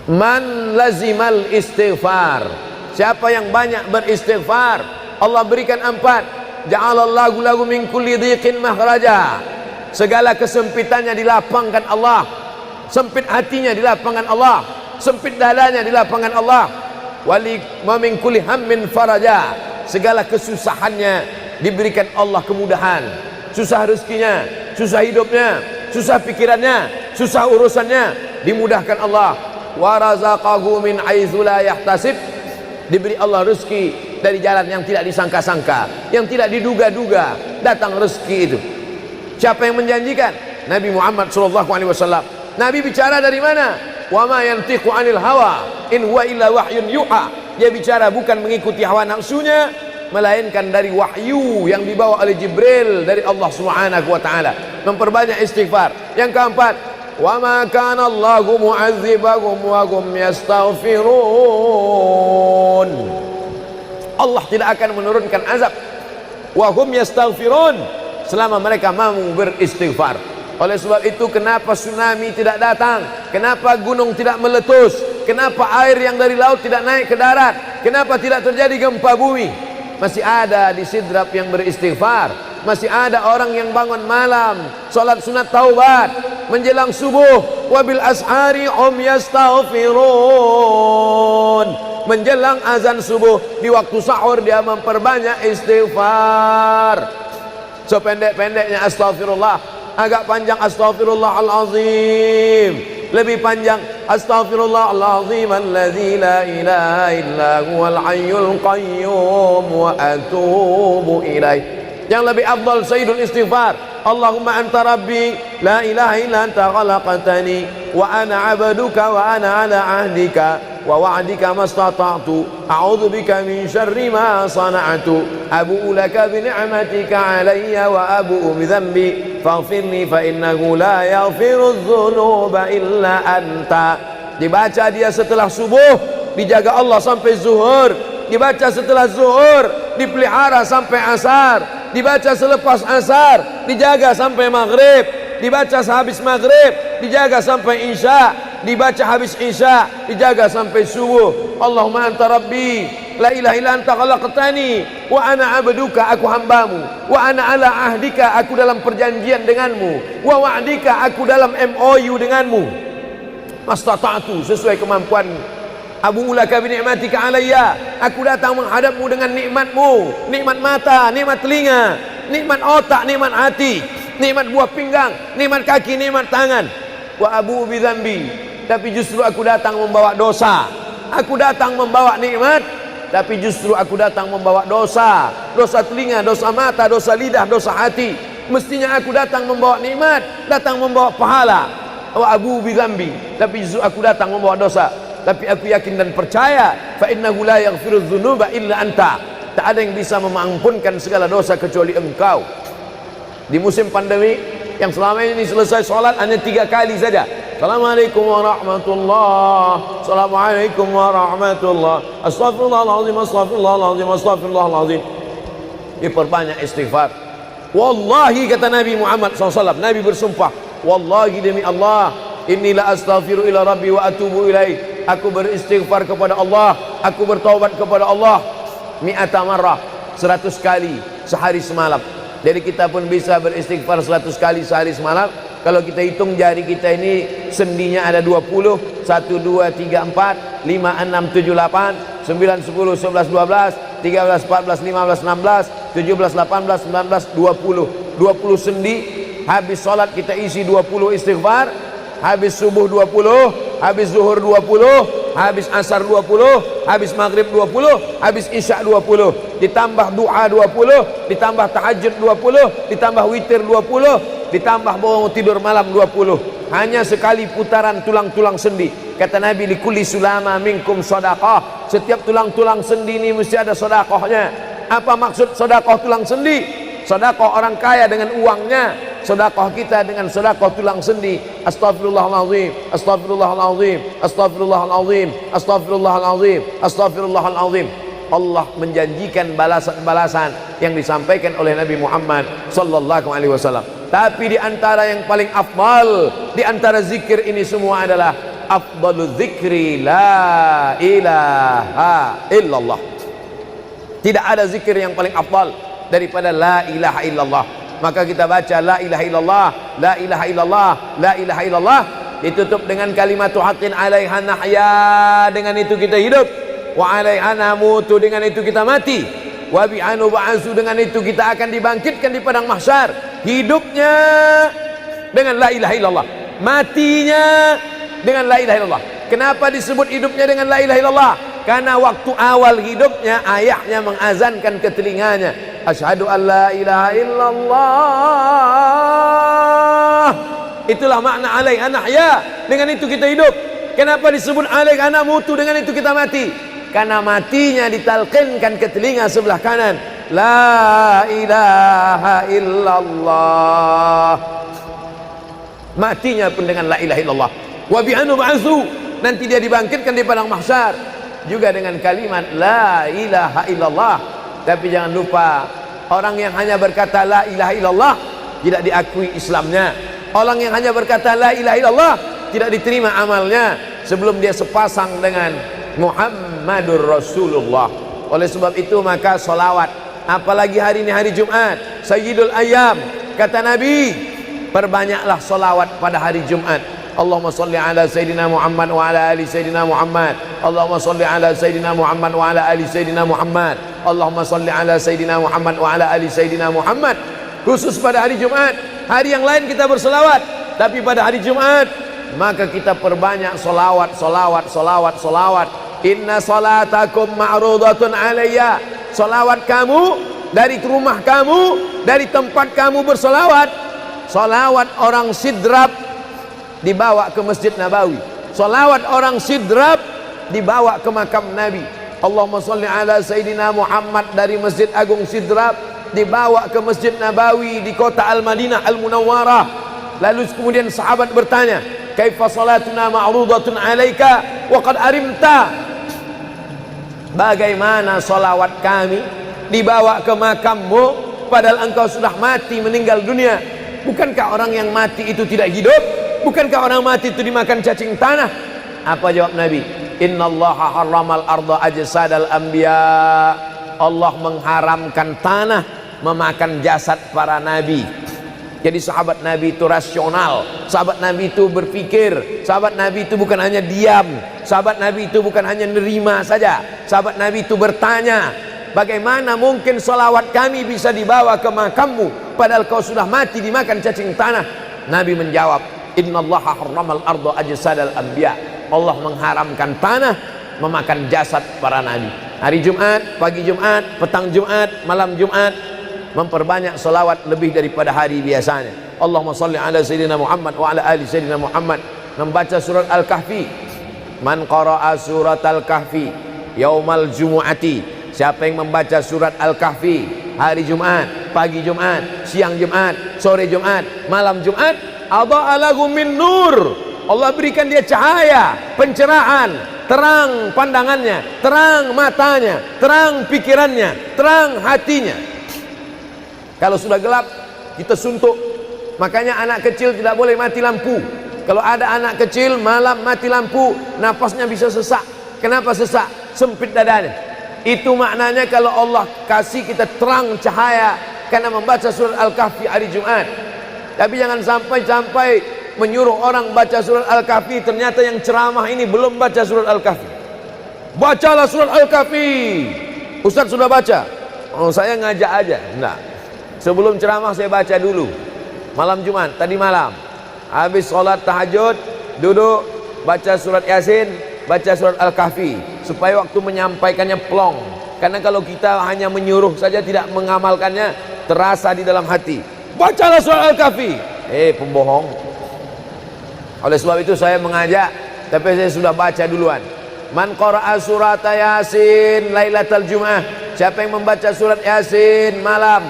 Man lazimal istighfar, siapa yang banyak beristighfar, Allah berikan 4. Ja'alallahu lahu min kulli dhiqin makhraja, segala kesempitannya dilapangkan Allah, sempit hatinya dilapangkan Allah, sempit dadanya dilapangkan Allah. Wali wa min kulli hammin faraja, segala kesusahannya diberikan Allah kemudahan, susah rezekinya, susah hidupnya, susah pikirannya, susah urusannya dimudahkan Allah. Wa razaqahu min haitsu la yahtasib, diberi Allah rezeki dari jalan yang tidak disangka-sangka, yang tidak diduga-duga, datang rezeki itu. Siapa yang menjanjikan? Nabi Muhammad SAW. Nabi bicara dari mana? Wa ma yantiqu 'anil hawa in huwa illa wahyun yuha, dia bicara bukan mengikuti hawa nafsunya, melainkan dari wahyu yang dibawa oleh Jibril dari Allah Subhanahu wa taala. Memperbanyak istighfar. Yang keempat, wa ma kana Allahu mu'adzibahum wa hum yastaghfirun, Allah tidak akan menurunkan azab wa hum yastaghfirun selama mereka mau beristighfar. Oleh sebab itu, kenapa tsunami tidak datang? Kenapa gunung tidak meletus? Kenapa air yang dari laut tidak naik ke darat? Kenapa tidak terjadi gempa bumi? Masih ada di Sidrap yang beristighfar. Masih ada orang yang bangun malam, salat sunat taubat menjelang subuh. Wabil ashari hum yastaghfirun, menjelang azan subuh, di waktu sahur dia memperbanyak istighfar. Sependek-pendeknya astaghfirullah, agak panjang astaghfirullahalazim, lebih panjang astaghfirullahalazim alladzi la ilaha illa huwal hayyul qayyum wa atubu ilaih. Yang lebih afdal sayyidul istighfar, Allahumma anta rabbi la ilaha illa anta khalaqtani wa ana 'abduka wa ana 'ala 'ahdika wa wa'dika mastata'tu a'udzu bika min syarri ma sana'tu abu'u laka bi ni'matika 'alayya wa abu'u bi dhanbi faghfirli fa innahu la yaghfiru dzunuba illa anta. Dibaca dia setelah subuh, dijaga Allah sampai zuhur. Dibaca setelah zuhur, dipelihara sampai asar. Dibaca selepas asar, dijaga sampai maghrib. Dibaca sehabis maghrib, dijaga sampai isya. Dibaca habis isya, dijaga sampai subuh. Allahumma anta rabbi la ilaha illa anta khalaqtani wa ana 'abduka, aku hambamu, wa ana 'ala ahdika, aku dalam perjanjian denganmu, wa wa'dika, aku dalam MOU denganmu, mastata'tu, sesuai kemampuanmu. Abu ulaka bi ni'matika alayya, aku datang menghadapmu dengan nikmatmu, nikmat mata, nikmat telinga, nikmat otak, nikmat hati, nikmat buah pinggang, nikmat kaki, nikmat tangan. Wa abu bi dzambi, tapi justru aku datang membawa dosa. Aku datang membawa nikmat, tapi justru aku datang membawa dosa. Dosa telinga, dosa mata, dosa lidah, dosa hati. Mestinya aku datang membawa nikmat, datang membawa pahala. Wa abu bi dzambi, tapi justru aku datang membawa dosa. Tapi aku yakin dan percaya, fa innahu la yaghfiru dzunuba illa anta, tak ada yang bisa mengampunkan segala dosa kecuali engkau. Di musim pandemi yang selama ini selesai sholat hanya 3 kali saja. Assalamualaikum warahmatullah, assalamualaikum warahmatullah, astagfirullahaladzim, astagfirullahaladzim, astagfirullahaladzim. Diperbanyak istighfar. Wallahi, kata Nabi Muhammad SAW, Nabi bersumpah, wallahi demi Allah, inni la astaghfiru ila rabbi wa atubu ilaih, aku beristighfar kepada Allah, aku bertaubat kepada Allah mi'ata marrah, 100 kali sehari semalam. Jadi kita pun bisa beristighfar 100 kali sehari semalam. Kalau kita hitung jari kita ini sendinya ada 20, 1, 2, 3, 4, 5, 6, 7, 8, 9, 10, 11, 12, 13, 14, 15, 16, 17, 18, 19, 20 sendi. Habis sholat kita isi 20 istighfar, habis subuh 20, habis zuhur 20, habis asar 20, habis maghrib 20, habis isya 20, ditambah doa 20, ditambah tahajud 20, ditambah witir 20, ditambah bangun tidur malam 20. Hanya sekali putaran tulang-tulang sendi. Kata Nabi, likulli sulama minkum sedekah, setiap tulang-tulang sendi ini mesti ada sedekahnya. Apa maksud sedekah tulang sendi? Sedekah orang kaya dengan uangnya, sedekah kita dengan sedekah tulang sendi. Astaghfirullahalazim, astaghfirullahalazim, astaghfirullahalazim, astaghfirullahalazim, astaghfirullahalazim. Allah menjanjikan balasan-balasan yang disampaikan oleh Nabi Muhammad sallallahu alaihi wasallam. Tapi di antara yang paling afdal di antara zikir ini semua adalah afdalu dzikri la ilaha illallah. Tidak ada zikir yang paling afdal daripada la ilaha illallah. Maka kita baca la ilaha illallah, la ilaha illallah, la ilaha illallah, ditutup dengan kalimatu haqqin 'alaiha nahya, dengan itu kita hidup, wa 'alaiha namutu, dengan itu kita mati, wa bi'anu ba'su, dengan itu kita akan dibangkitkan di padang mahsyar. Hidupnya dengan la ilaha illallah, matinya dengan la ilaha illallah. Kenapa disebut hidupnya dengan la ilaha illallah? Karena waktu awal hidupnya ayahnya mengazankan ke telinganya, asyhadu an la ilaha illallah. Itulah makna alaiha nahya, dengan itu kita hidup. Kenapa disebut alaiha namutu, dengan itu kita mati? Karena matinya ditalqinkan ke telinga sebelah kanan, la ilaha illallah. Matinya pun dengan la ilaha illallah. Wa bi'anu ba'su, nanti dia dibangkitkan di padang mahsyar juga dengan kalimat la ilaha illallah. Tapi jangan lupa, orang yang hanya berkata la ilaha illallah tidak diakui Islamnya. Orang yang hanya berkata la ilaha illallah tidak diterima amalnya sebelum dia sepasang dengan Muhammadur Rasulullah. Oleh sebab itu maka solawat, apalagi hari ini hari Jumat, Sayyidul Ayyam, kata Nabi, perbanyaklah solawat pada hari Jumat. Allahumma salli ala Sayyidina Muhammad wa ala ali Sayyidina Muhammad. Allahumma salli ala Sayyidina Muhammad wa ala ali Sayyidina Muhammad. Allahumma salli ala Sayyidina Muhammad wa ala ali Sayyidina Muhammad. Khusus pada hari Jumat. Hari yang lain kita bersolawat, tapi pada hari Jumat maka kita perbanyak solawat, solawat, solawat, solawat. Inna salatakum ma'rudatun alayya. Solawat kamu dari rumah kamu, dari tempat kamu bersolawat. Solawat orang sidrap dibawa ke Masjid Nabawi. Salawat orang sidrap dibawa ke makam Nabi. Allahumma salli ala Sayyidina Muhammad dari Masjid Agung Sidrap dibawa ke Masjid Nabawi di kota Al-Madinah Al-Munawwarah. Lalu kemudian sahabat bertanya, kaifa salatuna ma'rudatun alaika wa qad arimta? Bagaimana salawat kami dibawa ke makammu padahal engkau sudah mati, meninggal dunia? Bukankah orang yang mati itu tidak hidup? Bukankah orang mati itu dimakan cacing tanah? Apa jawab Nabi? Innallaha harramal arda ajsadal anbiya. Allah mengharamkan tanah memakan jasad para nabi. Jadi sahabat Nabi itu rasional. Sahabat Nabi itu berpikir. Sahabat Nabi itu bukan hanya diam. Sahabat Nabi itu bukan hanya nerima saja. Sahabat Nabi itu bertanya, bagaimana mungkin salawat kami bisa dibawa ke makammu padahal kau sudah mati dimakan cacing tanah? Nabi menjawab, innallaha harramal arda ajsadal anbiya. Allah mengharamkan tanah memakan jasad para nabi. Hari Jumat, pagi Jumat, petang Jumat, malam Jumat, memperbanyak salawat lebih daripada hari biasanya. Allahumma salli ala Sayyidina Muhammad wa ala ali Sayyidina Muhammad. Membaca surat Al-Kahfi. Man qara'a surat Al-Kahfi yaumal jumu'ati. Siapa yang membaca surat Al-Kahfi hari Jumat, pagi Jumat, siang Jumat, sore Jumat, malam Jumat, adha'a lahu min nur. Allah berikan dia cahaya, pencerahan, terang pandangannya, terang matanya, terang pikirannya, terang hatinya. Kalau sudah gelap, kita suntuk. Makanya anak kecil tidak boleh mati lampu. Kalau ada anak kecil malam mati lampu, napasnya bisa sesak. Kenapa sesak? Sempit dadanya. Itu maknanya kalau Allah kasih kita terang cahaya karena membaca surat Al-Kahfi hari Jumat. Tapi jangan sampai menyuruh orang baca surat Al-Kahfi, ternyata yang ceramah ini belum baca surat Al-Kahfi. Bacalah surat Al-Kahfi. Ustaz sudah baca? Oh, saya ngajak aja. Enggak. Sebelum ceramah saya baca dulu. Malam Jumat, tadi malam. Habis sholat tahajud, duduk, baca surat Yasin, baca surat Al-Kahfi. Supaya waktu menyampaikannya plong. Karena kalau kita hanya menyuruh saja tidak mengamalkannya, terasa di dalam hati. Bacalah surat Al-Kahfi. Pembohong. Oleh sebab itu saya mengajak, tapi saya sudah baca duluan. Man qara'a surat Yasin lailatal Jum'ah. Siapa yang membaca surat Yasin malam,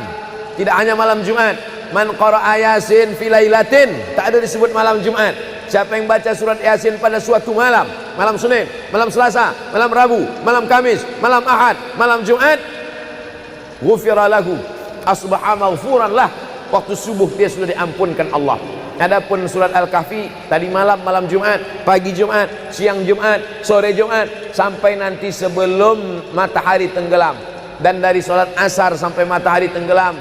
tidak hanya malam Jumat. Man qara'a Yasin fi lailatin, tak ada disebut malam Jumat. Siapa yang baca surat Yasin pada suatu malam, malam Senin, malam Selasa, malam Rabu, malam Kamis, malam Ahad, malam Jumat, ghufira lahu, asbaha maghfuran lah. Waktu subuh dia sudah diampunkan Allah. Adapun surat Al-Kahfi tadi malam, malam Jumat, pagi Jumat, siang Jumat, sore Jumat, sampai nanti sebelum matahari tenggelam. Dan dari sholat asar sampai matahari tenggelam,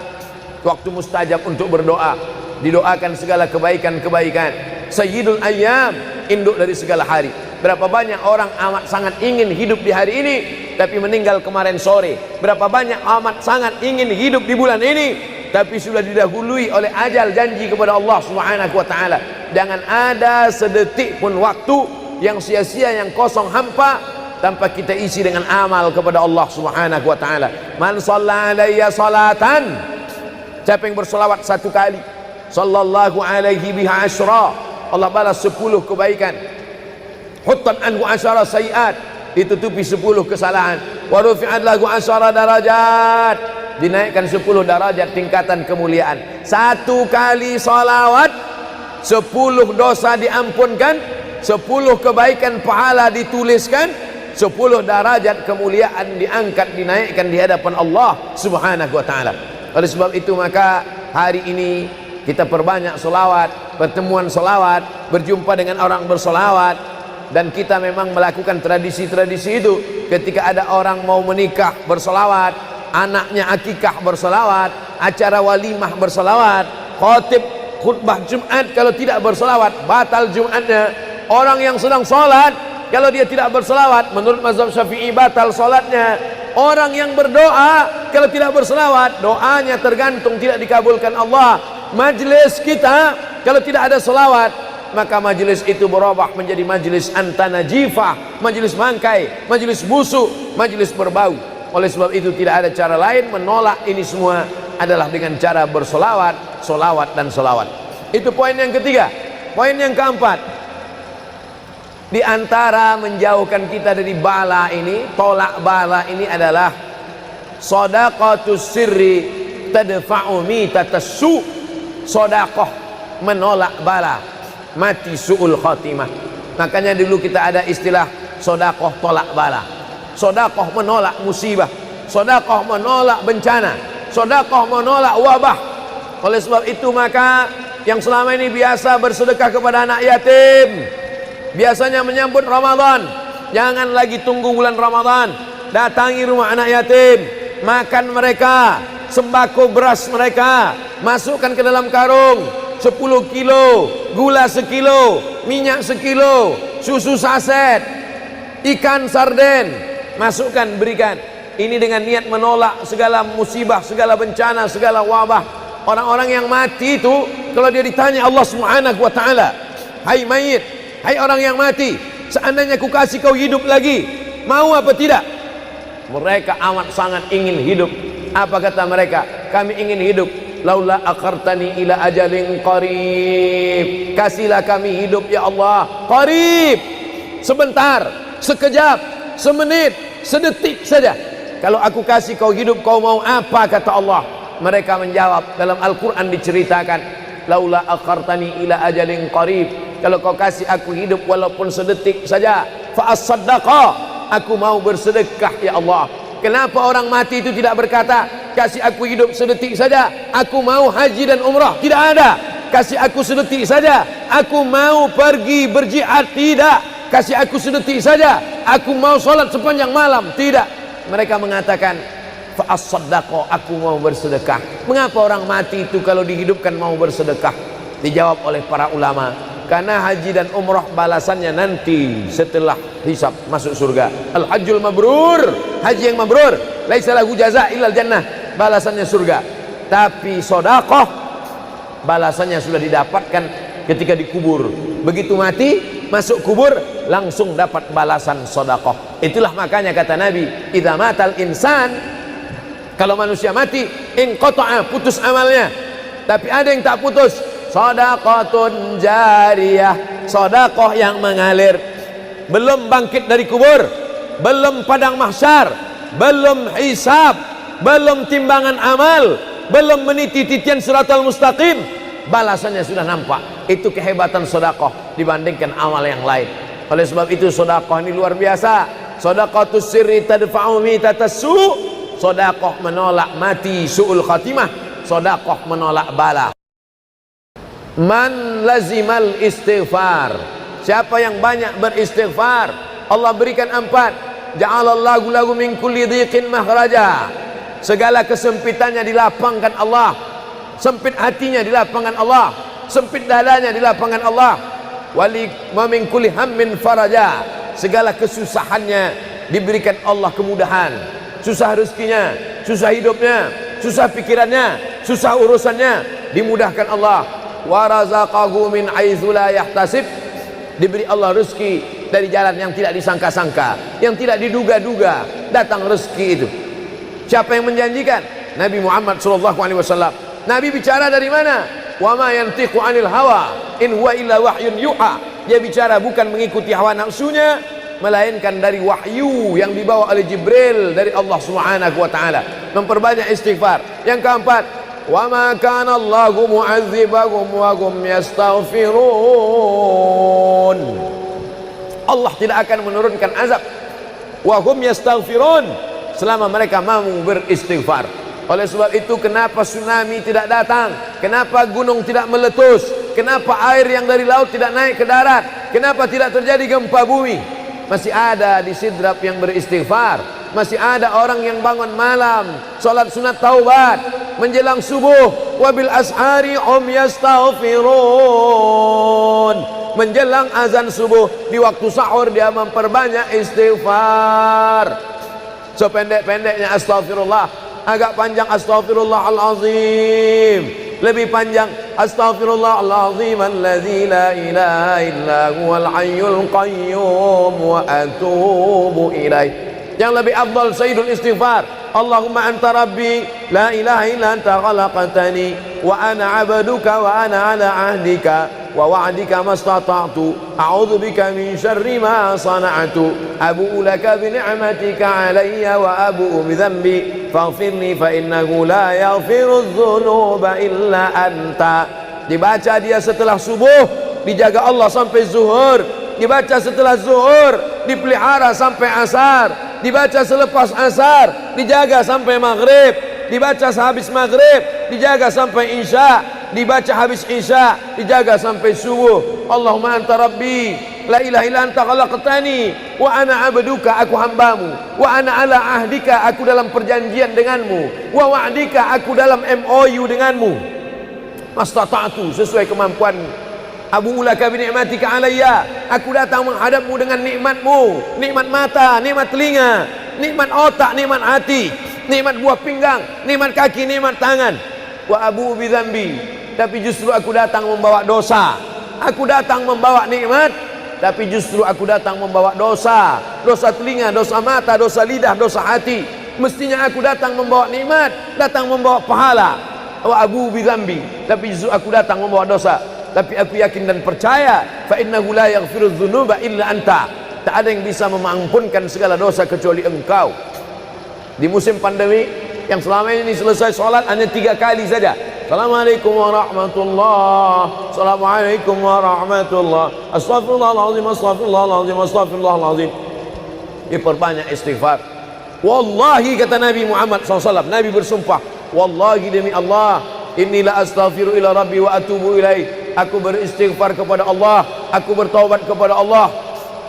waktu mustajab untuk berdoa, didoakan segala kebaikan-kebaikan. Sayyidul ayyam, induk dari segala hari. Berapa banyak orang amat sangat ingin hidup di hari ini, tapi meninggal kemarin sore. Berapa banyak amat sangat ingin hidup di bulan ini, tapi sudah didahului oleh ajal, janji kepada Allah Subhanahu wa taala. Jangan ada sedetik pun waktu yang sia-sia, yang kosong hampa, tanpa kita isi dengan amal kepada Allah Subhanahu wa taala. Man shalla alayya salatan, siapa yang bersolawat satu kali, sallallahu alaihi biha asyra, Allah balas 10 kebaikan. Huttan anhu asyara sayiat, ditutupi 10 kesalahan. Wa rufi'at lahu asyara darajat, dinaikkan 10 darajat tingkatan kemuliaan. Satu kali salawat 10 dosa diampunkan, 10 kebaikan pahala dituliskan, 10 derajat kemuliaan diangkat, dinaikkan di hadapan Allah Subhanahu wa taala. Oleh sebab itu maka hari ini kita perbanyak solawat, pertemuan solawat, berjumpa dengan orang bersolawat. Dan kita memang melakukan tradisi-tradisi itu. Ketika ada orang mau menikah bersolawat, anaknya akikah bersolawat, acara walimah bersolawat, khotib khutbah Jumat kalau tidak bersolawat batal Jumatnya. Orang yang sedang sholat kalau dia tidak bersolawat, menurut mazhab Syafi'i batal sholatnya. Orang yang berdoa kalau tidak bersolawat, doanya tergantung tidak dikabulkan Allah. Majlis kita kalau tidak ada solawat, maka majlis itu berubah menjadi majlis antanajifah, majlis mangkai, majlis busuk, majlis berbau. Oleh sebab itu tidak ada cara lain menolak ini semua adalah dengan cara bersolawat, solawat dan solawat. Itu poin yang ketiga. Poin yang keempat, di antara menjauhkan kita dari bala ini, tolak bala ini adalah shadaqatus sirri tadfa'u mitatas su. Sedekah menolak bala, mati su'ul khatimah. Makanya dulu kita ada istilah sedekah tolak bala. Sedekah menolak musibah, sedekah menolak bencana, sedekah menolak wabah. Oleh sebab itu maka yang selama ini biasa bersedekah kepada anak yatim, biasanya menyambut Ramadan, jangan lagi tunggu bulan Ramadan, datangi rumah anak yatim, makan mereka, sembako beras mereka, masukkan ke dalam karung 10 kilo, gula sekilo, minyak sekilo, susu saset, ikan sarden, masukkan, berikan. Ini dengan niat menolak segala musibah, segala bencana, segala wabah. Orang-orang yang mati itu kalau dia ditanya Allah Subhanahu wa taala, hai mayit, hai orang yang mati, seandainya ku kasih kau hidup lagi, mau apa tidak? Mereka amat sangat ingin hidup. Apa kata mereka? Kami ingin hidup. Laula akhartani ila ajalin qarib, kasihlah kami hidup ya Allah qarib, sebentar, sekejap, semenit, sedetik saja. Kalau aku kasih kau hidup, kau mau apa? Kata Allah. Mereka menjawab, dalam Al-Quran diceritakan, laula akhartani ila ajalin qarib, kalau kau kasih aku hidup walaupun sedetik saja, fa as-saddaqa, aku mau bersedekah ya Allah. Kenapa orang mati itu tidak berkata, kasih aku hidup sedetik saja, aku mau haji dan umrah? Tidak ada. Kasih aku sedetik saja, aku mau pergi berjihad? Tidak. Kasih aku sedetik saja, aku mau sholat sepanjang malam? Tidak. Mereka mengatakan, fa as-saddaqa, aku mau bersedekah. Mengapa orang mati itu kalau dihidupkan mau bersedekah? Dijawab oleh para ulama, karena haji dan umrah balasannya nanti setelah hisab masuk surga. Al-hajjul mabrur, haji yang mabrur, laisa lahu jaza illal jannah, balasannya surga. Tapi sedekah balasannya sudah didapatkan ketika dikubur. Begitu mati masuk kubur langsung dapat balasan sedekah. Itulah makanya kata Nabi, idza matal insan, kalau manusia mati, inqata'a, putus amalnya. Tapi ada yang tak putus, shadaqatun jariyah, sedekah yang mengalir. Belum bangkit dari kubur, belum padang mahsyar, belum hisab, belum timbangan amal, belum meniti titian siratal mustaqim, balasannya sudah nampak. Itu kehebatan sedekah dibandingkan amal yang lain. Oleh sebab itu sedekah ini luar biasa. Shadaqatus sirri tadfa'u mitatas su, sedekah menolak mati su'ul khatimah, sedekah menolak bala. Man lazimal istighfar, siapa yang banyak beristighfar, Allah berikan 4. Ja'alallahu lahu min kulli dhiqin makhraja, segala kesempitannya dilapangkan Allah, sempit hatinya dilapangkan Allah, sempit dadanya dilapangkan Allah. Wali wa min kulli hammin faraja, segala kesusahannya diberikan Allah kemudahan, susah rezekinya, susah hidupnya, susah pikirannya, susah urusannya dimudahkan Allah. Wa razaqahu min haitsu la yahtasib, diberi Allah rezeki dari jalan yang tidak disangka-sangka, yang tidak diduga-duga, datang rezeki itu. Siapa yang menjanjikan? Nabi Muhammad SAW. Nabi bicara dari mana? Wa ma yantiqu 'anil hawa in huwa illa wahyun yuha, dia bicara bukan mengikuti hawa nafsunya, melainkan dari wahyu yang dibawa oleh Jibril dari Allah Subhanahu wa taala. Memperbanyak istighfar. Yang keempat, wa ma kana Allahu mu'adzibahum wa hum yastaghfirun, Allah tidak akan menurunkan azab wa hum yastaghfirun selama mereka mau beristighfar. Oleh sebab itu, kenapa tsunami tidak datang? Kenapa gunung tidak meletus? Kenapa air yang dari laut tidak naik ke darat? Kenapa tidak terjadi gempa bumi? Masih ada di Sidrap yang beristighfar, masih ada orang yang bangun malam salat sunat taubat menjelang subuh, wabil ashari hum yastaghfirun, menjelang azan subuh di waktu sahur dia memperbanyak istighfar. Sependek-pendeknya astaghfirullah, agak panjang astaghfirullahalazim, lebih panjang astaghfirullahalazim alladzi la ilaha illa huwal hayyul qayyum wa atubu ilaih. Yang lebih afdal sayyidul istighfar, Allahumma anta rabbi la ilaha illa anta khalaqtani wa ana 'abduka wa ana 'ala 'ahdika wa wa'dika mastata'tu a'udzu bika min syarri ma sana'tu abu'u laka bi ni'matika 'alayya wa abu'u bi dhanbi faghfirli fa innahu la yaghfiru dzunuba illa anta. Dibaca dia setelah subuh, dijaga Allah sampai zuhur, dibaca setelah zuhur, dipelihara sampai asar, dibaca selepas asar, dijaga sampai maghrib, dibaca sehabis maghrib, dijaga sampai isya, dibaca habis isya, dijaga sampai subuh. Allahumma anta rabbi la ilaha illa anta khalaqtani wa ana 'abduka, aku hambamu, wa ana 'ala ahdika, aku dalam perjanjian denganmu, wa wa'dika, aku dalam MOU denganmu, mastata'tu, sesuai kemampuanmu. Abu ulaka bi ni'matika alayya, aku datang menghadapmu dengan nikmatmu, nikmat mata, nikmat telinga, nikmat otak, nikmat hati, nikmat buah pinggang, nikmat kaki, nikmat tangan. Wa abu bi dzambi, tapi justru aku datang membawa dosa. Aku datang membawa nikmat, tapi justru aku datang membawa dosa. Dosa telinga, dosa mata, dosa lidah, dosa hati. Mestinya aku datang membawa nikmat, datang membawa pahala. Wa abu bi dzambi, tapi justru aku datang membawa dosa. Tapi aku yakin dan percaya, fa innahu la yaghfiru dzunuba illa anta, tak ada yang bisa mengampunkan segala dosa kecuali engkau. Di musim pandemi yang selama ini selesai sholat hanya 3 kali saja. Assalamualaikum warahmatullahi, assalamualaikum warahmatullahi, astaghfirullahaladzim, astaghfirullahaladzim, astaghfirullahaladzim. Diperbanyak istighfar. Wallahi, kata Nabi Muhammad SAW, Nabi bersumpah, wallahi demi Allah, inilah astaghfiru ila rabbi wa atubu ilaih, aku beristighfar kepada Allah, aku bertaubat kepada Allah,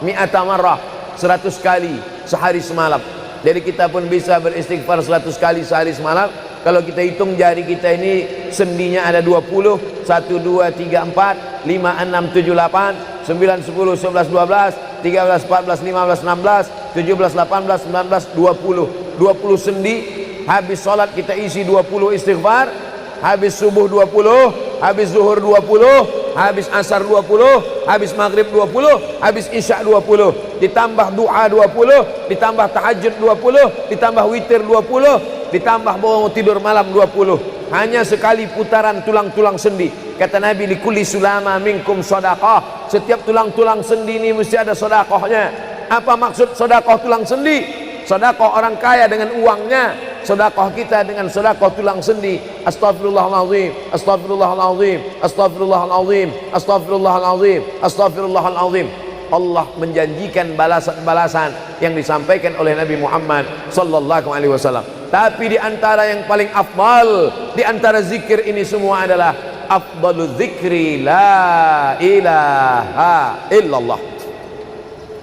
mi'ata marrah, 100 kali sehari semalam. Jadi kita pun bisa beristighfar 100 kali sehari semalam. Kalau kita hitung jari kita ini sendinya ada 20, 1, 2, 3, 4, 5, 6, 7, 8, 9, 10, 11, 12, 13, 14, 15, 16, 17, 18, 19, 20. 20 sendi, habis sholat kita isi 20 istighfar, habis subuh 20, habis zuhur 20, habis asar 20, habis maghrib 20, habis isya 20, ditambah doa 20, ditambah tahajud 20, ditambah witir 20, ditambah bangun tidur malam 20. Hanya sekali putaran tulang-tulang sendi. Kata Nabi, likulli sulama minkum sedekah, setiap tulang-tulang sendi ini mesti ada sedekahnya. Apa maksud sedekah tulang sendi? Sedekah orang kaya dengan uangnya, sedekah kita dengan sedekah tulang sendi. Astaghfirullahalazim, astaghfirullahalazim, astaghfirullahalazim, astaghfirullahalazim, astaghfirullahalazim. Allah menjanjikan balasan-balasan yang disampaikan oleh Nabi Muhammad sallallahu alaihi wasallam. Tapi di antara yang paling afdal di antara zikir ini semua adalah afdalu dzikri la ilaha illallah.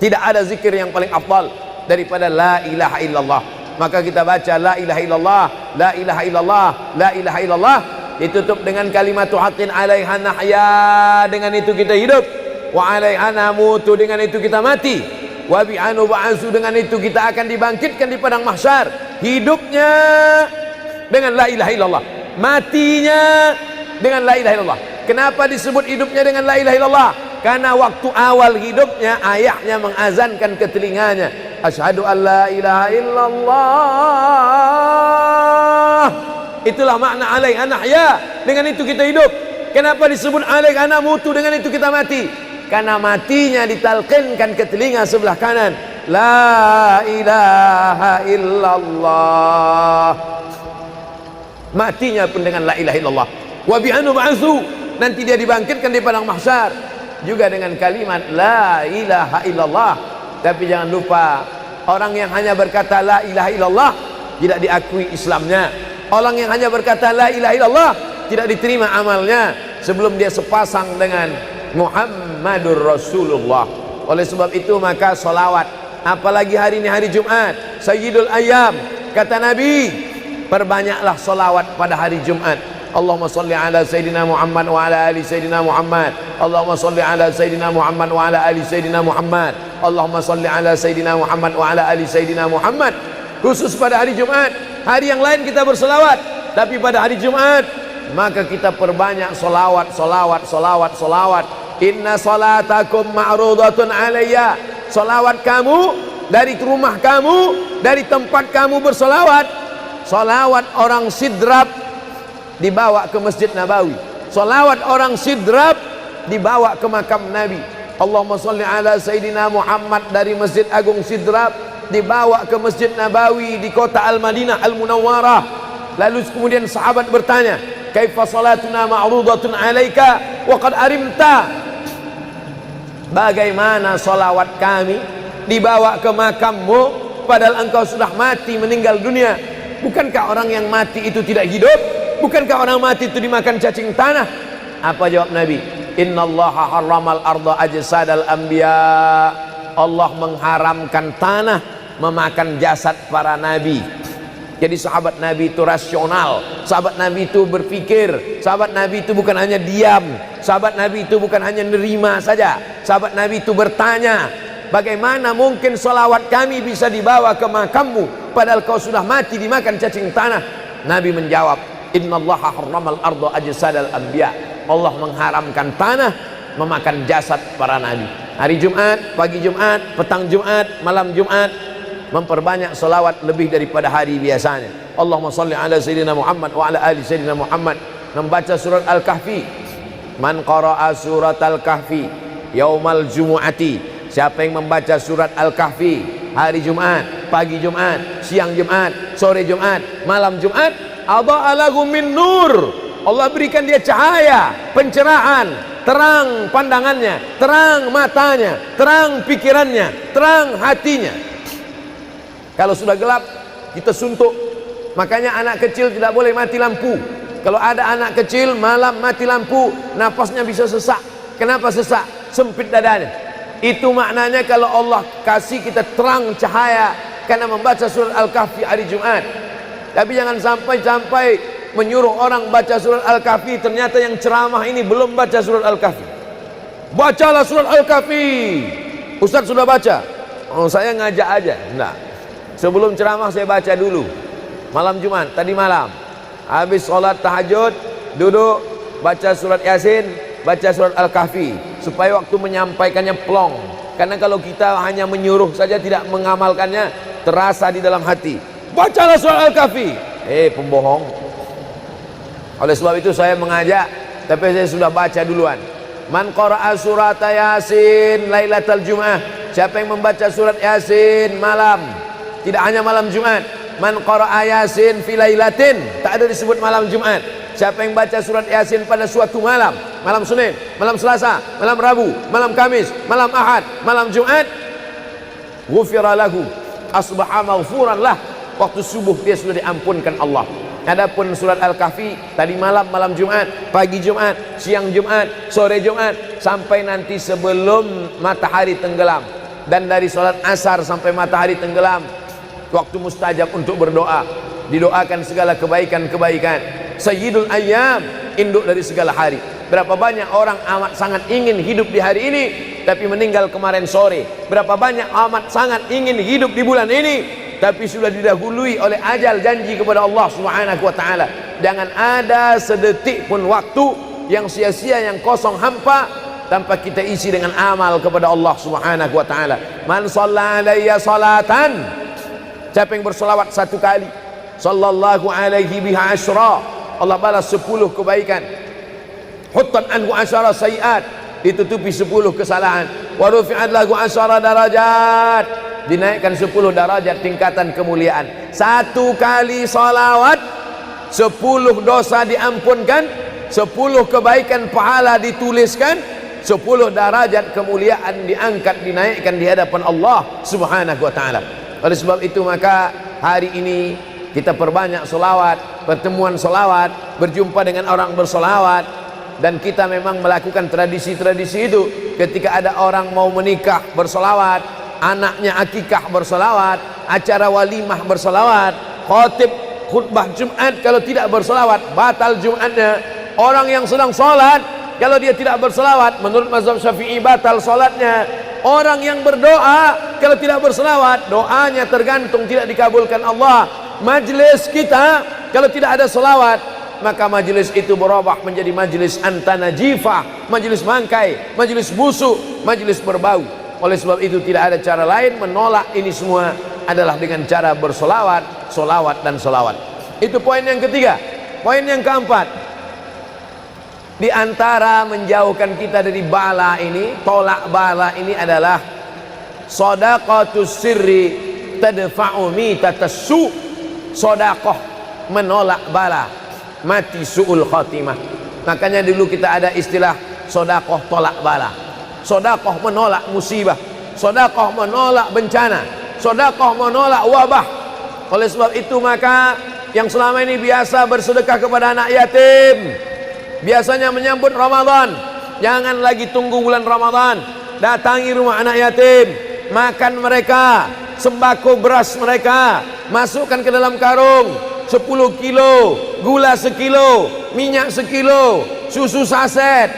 Tidak ada zikir yang paling afdal daripada la ilaha illallah. Maka kita baca la ilaha illallah, la ilaha illallah, la ilaha illallah, ditutup dengan kalimatu haqqin 'alaiha nahya, dengan itu kita hidup, wa 'alaiha namutu, dengan itu kita mati, wa bi'anu ba'su, dengan itu kita akan dibangkitkan di padang mahsyar. Hidupnya dengan la ilaha illallah, matinya dengan la ilaha illallah. Kenapa disebut hidupnya dengan la ilaha illallah? Karena waktu awal hidupnya ayahnya mengazankan ke telinganya, asyhadu an la ilaha illallah. Itulah makna alaiha nahya, dengan itu kita hidup. Kenapa disebut alaiha namutu, dengan itu kita mati? Karena matinya ditalqinkan ke telinga sebelah kanan, la ilaha illallah. Matinya pun dengan la ilaha illallah. Wa bi'anu ba'su, nanti dia dibangkitkan di padang mahsyar juga dengan kalimat la ilaha illallah. Tapi jangan lupa, orang yang hanya berkata la ilaha illallah tidak diakui Islamnya. Orang yang hanya berkata la ilaha illallah tidak diterima amalnya sebelum dia sepasang dengan Muhammadur Rasulullah. Oleh sebab itu maka solawat, apalagi hari ini hari Jumat, Sayyidul Ayyam, kata Nabi, perbanyaklah solawat pada hari Jumat. Allahumma salli ala Sayyidina Muhammad wa ala ali Sayyidina Muhammad. Allahumma salli ala Sayyidina Muhammad wa ala ali Sayyidina Muhammad. Allahumma salli ala Sayyidina Muhammad wa ala ali Sayyidina Muhammad. Khusus pada hari Jumat. Hari yang lain kita berselawat, tapi pada hari Jumat maka kita perbanyak solawat, solawat, solawat, solawat. Inna salatakum ma'rudatun alayya. Solawat kamu dari rumah kamu, dari tempat kamu bersolawat. Solawat orang sidrap dibawa ke Masjid Nabawi. Salawat orang sidrap dibawa ke makam Nabi. Allahumma salli ala Sayyidina Muhammad dari Masjid Agung Sidrap dibawa ke Masjid Nabawi di kota Al-Madinah Al-Munawwarah. Lalu kemudian sahabat bertanya, kaifa salatuna ma'rudatun alaika wa qad arimta? Bagaimana salawat kami dibawa ke makammu padahal engkau sudah mati, meninggal dunia? Bukankah orang yang mati itu tidak hidup? Bukankah orang mati itu dimakan cacing tanah? Apa jawab Nabi? Innallaha harramal arda ajsadal anbiya. Allah mengharamkan tanah memakan jasad para nabi. Jadi sahabat Nabi itu rasional. Sahabat Nabi itu berpikir. Sahabat Nabi itu bukan hanya diam. Sahabat Nabi itu bukan hanya nerima saja. Sahabat Nabi itu bertanya, bagaimana mungkin salawat kami bisa dibawa ke makammu padahal kau sudah mati dimakan cacing tanah? Nabi menjawab, innallaha harramal arda ajsadal anbiya. Allah mengharamkan tanah memakan jasad para nabi. Hari Jumat, pagi Jumat, petang Jumat, malam Jumat, memperbanyak salawat lebih daripada hari biasanya. Allahumma salli ala Sayyidina Muhammad wa ala ali Sayyidina Muhammad. Membaca surat Al-Kahfi. Man qara'a surat Al-Kahfi yaumal jumu'ati. Siapa yang membaca surat Al-Kahfi hari Jumat, pagi Jumat, siang Jumat, sore Jumat, malam Jumat, adha'a lahu min nur. Allah berikan dia cahaya, pencerahan, terang pandangannya, terang matanya, terang pikirannya, terang hatinya. Kalau sudah gelap, kita suntuk. Makanya anak kecil tidak boleh mati lampu. Kalau ada anak kecil malam mati lampu, napasnya bisa sesak. Kenapa sesak? Sempit dadanya. Itu maknanya kalau Allah kasih kita terang cahaya karena membaca surat Al-Kahfi hari Jumat. Tapi jangan sampai menyuruh orang baca surat Al-Kahfi, ternyata yang ceramah ini belum baca surat Al-Kahfi. Bacalah surat Al-Kahfi. Ustaz sudah baca? Oh, saya ngajak aja. Enggak. Sebelum ceramah saya baca dulu. Malam Jumat, tadi malam. Habis sholat tahajud, duduk, baca surat Yasin, baca surat Al-Kahfi. Supaya waktu menyampaikannya plong. Karena kalau kita hanya menyuruh saja tidak mengamalkannya, terasa di dalam hati. Bacalah surat Al-Kahfi. Pembohong. Oleh sebab itu saya mengajak, tapi saya sudah baca duluan. Man qara'a surat Yasin lailatal Jum'ah. Siapa yang membaca surat Yasin malam, tidak hanya malam Jumat. Man qara'a Yasin fi lailatin, tak ada disebut malam Jumat. Siapa yang baca surat Yasin pada suatu malam, malam Senin, malam Selasa, malam Rabu, malam Kamis, malam Ahad, malam Jumat, ghufira lahu, asbaha maghfuran lah. Waktu subuh dia sudah diampunkan Allah. Adapun surat Al-Kahfi tadi malam, malam Jumat, pagi Jumat, siang Jumat, sore Jumat, sampai nanti sebelum matahari tenggelam. Dan dari salat asar sampai matahari tenggelam, waktu mustajab untuk berdoa. Didoakan segala kebaikan-kebaikan. Sayyidul ayyam, induk dari segala hari. Berapa banyak orang amat sangat ingin hidup di hari ini, tapi meninggal kemarin sore. Berapa banyak amat sangat ingin hidup di bulan ini, tapi sudah didahului oleh ajal, janji kepada Allah Subhanahu wa taala. Jangan ada sedetik pun waktu yang sia-sia, yang kosong hampa tanpa kita isi dengan amal kepada Allah Subhanahu wa taala. Man shalla alayya salatan, siapa yang bersolawat satu kali, sallallahu alaihi biha asyra, Allah balas 10 kebaikan. Huttan anhu asyara sayiat, ditutupi 10 kesalahan. Wa rufi'at lahu asyara darajat, dinaikkan 10 darajat tingkatan kemuliaan. Satu kali salawat 10 dosa diampunkan, 10 kebaikan pahala dituliskan, 10 derajat kemuliaan diangkat, dinaikkan di hadapan Allah Subhanahu wa taala. Oleh sebab itu maka hari ini kita perbanyak solawat, pertemuan solawat, berjumpa dengan orang bersolawat. Dan kita memang melakukan tradisi-tradisi itu. Ketika ada orang mau menikah bersolawat, anaknya akikah bersolawat, acara walimah bersolawat, khotib khutbah Jumat kalau tidak bersolawat batal Jumatnya. Orang yang sedang sholat kalau dia tidak bersolawat, menurut mazhab Syafi'i batal sholatnya. Orang yang berdoa kalau tidak bersolawat, doanya tergantung tidak dikabulkan Allah. Majlis kita kalau tidak ada solawat, maka majlis itu berubah menjadi majlis antanajifah, majlis mangkai, majlis busuk, majlis berbau. Oleh sebab itu tidak ada cara lain menolak ini semua adalah dengan cara bersolawat, solawat dan solawat. Itu poin yang ketiga. Poin yang keempat, di antara menjauhkan kita dari bala ini, tolak bala ini adalah shadaqatus sirri tadfa'u mitatas su. Sedekah menolak bala, mati su'ul khatimah. Makanya dulu kita ada istilah sedekah tolak bala. Sedekah menolak musibah, sedekah menolak bencana, sedekah menolak wabah. Oleh sebab itu maka yang selama ini biasa bersedekah kepada anak yatim, biasanya menyambut Ramadan, jangan lagi tunggu bulan Ramadan, datangi rumah anak yatim, makan mereka, sembako beras mereka, masukkan ke dalam karung 10 kilo, gula sekilo, minyak sekilo, susu saset,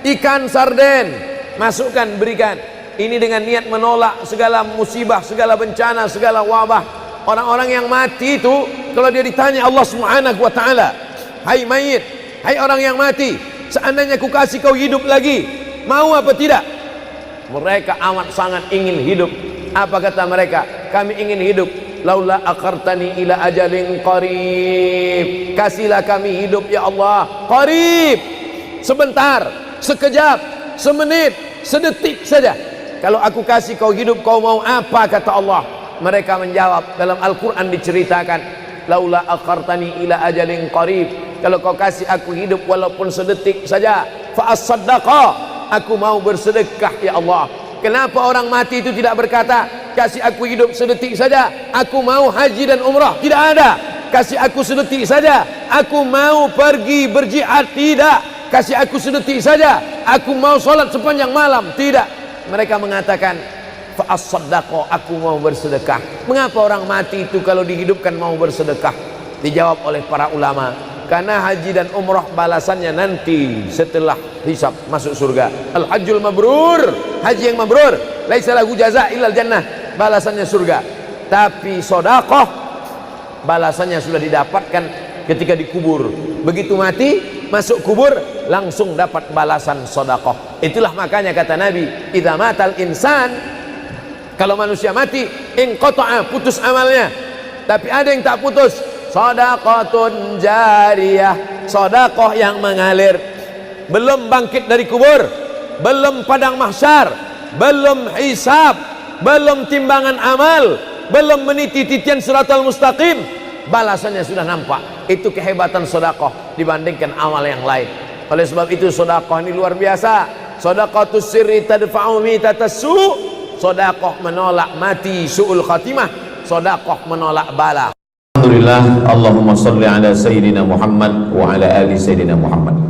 ikan sarden, masukkan, berikan. Ini dengan niat menolak segala musibah, segala bencana, segala wabah. Orang-orang yang mati itu kalau dia ditanya Allah Subhanahu wa taala, hai mayit, hai orang yang mati, seandainya ku kasih kau hidup lagi, mau apa tidak? Mereka amat sangat ingin hidup. Apa kata mereka? Kami ingin hidup. Laula akhartani ila ajalin qarib, kasihlah kami hidup ya Allah qarib, sebentar, sekejap, semenit, sedetik saja. Kalau aku kasih kau hidup, kau mau apa? Kata Allah. Mereka menjawab, dalam Al-Quran diceritakan, laula akhartani ila ajalin qarib, kalau kau kasih aku hidup walaupun sedetik saja, fa as-saddaqa, aku mau bersedekah ya Allah. Kenapa orang mati itu tidak berkata, kasih aku hidup sedetik saja, aku mau haji dan umrah? Tidak ada. Kasih aku sedetik saja, aku mau pergi berjihad? Tidak. Kasih aku sedetik saja, aku mau sholat sepanjang malam? Tidak. Mereka mengatakan, fa as-saddaqa, aku mau bersedekah. Mengapa orang mati itu kalau dihidupkan mau bersedekah? Dijawab oleh para ulama, karena haji dan umrah balasannya nanti setelah hisab masuk surga. Al-hajjul mabrur, haji yang mabrur, laisa lahu jaza illal jannah, balasannya surga. Tapi sedekah balasannya sudah didapatkan ketika dikubur. Begitu mati masuk kubur langsung dapat balasan sedekah. Itulah makanya kata Nabi, idza matal insan, kalau manusia mati, inqata'a, putus amalnya. Tapi ada yang tak putus, shadaqatun jariyah, sedekah yang mengalir. Belum bangkit dari kubur, belum padang mahsyar, belum hisab, belum timbangan amal, belum meniti titian siratal mustaqim, balasannya sudah nampak. Itu kehebatan sedekah dibandingkan amal yang lain. Oleh sebab itu sedekah ini luar biasa. Shadaqatus sirri tadfa'u mitatas su, sedekah menolak mati su'ul khatimah, sedekah menolak bala. Alhamdulillah, Allahumma salli ala Sayyidina Muhammad wa ala ali Sayyidina Muhammad.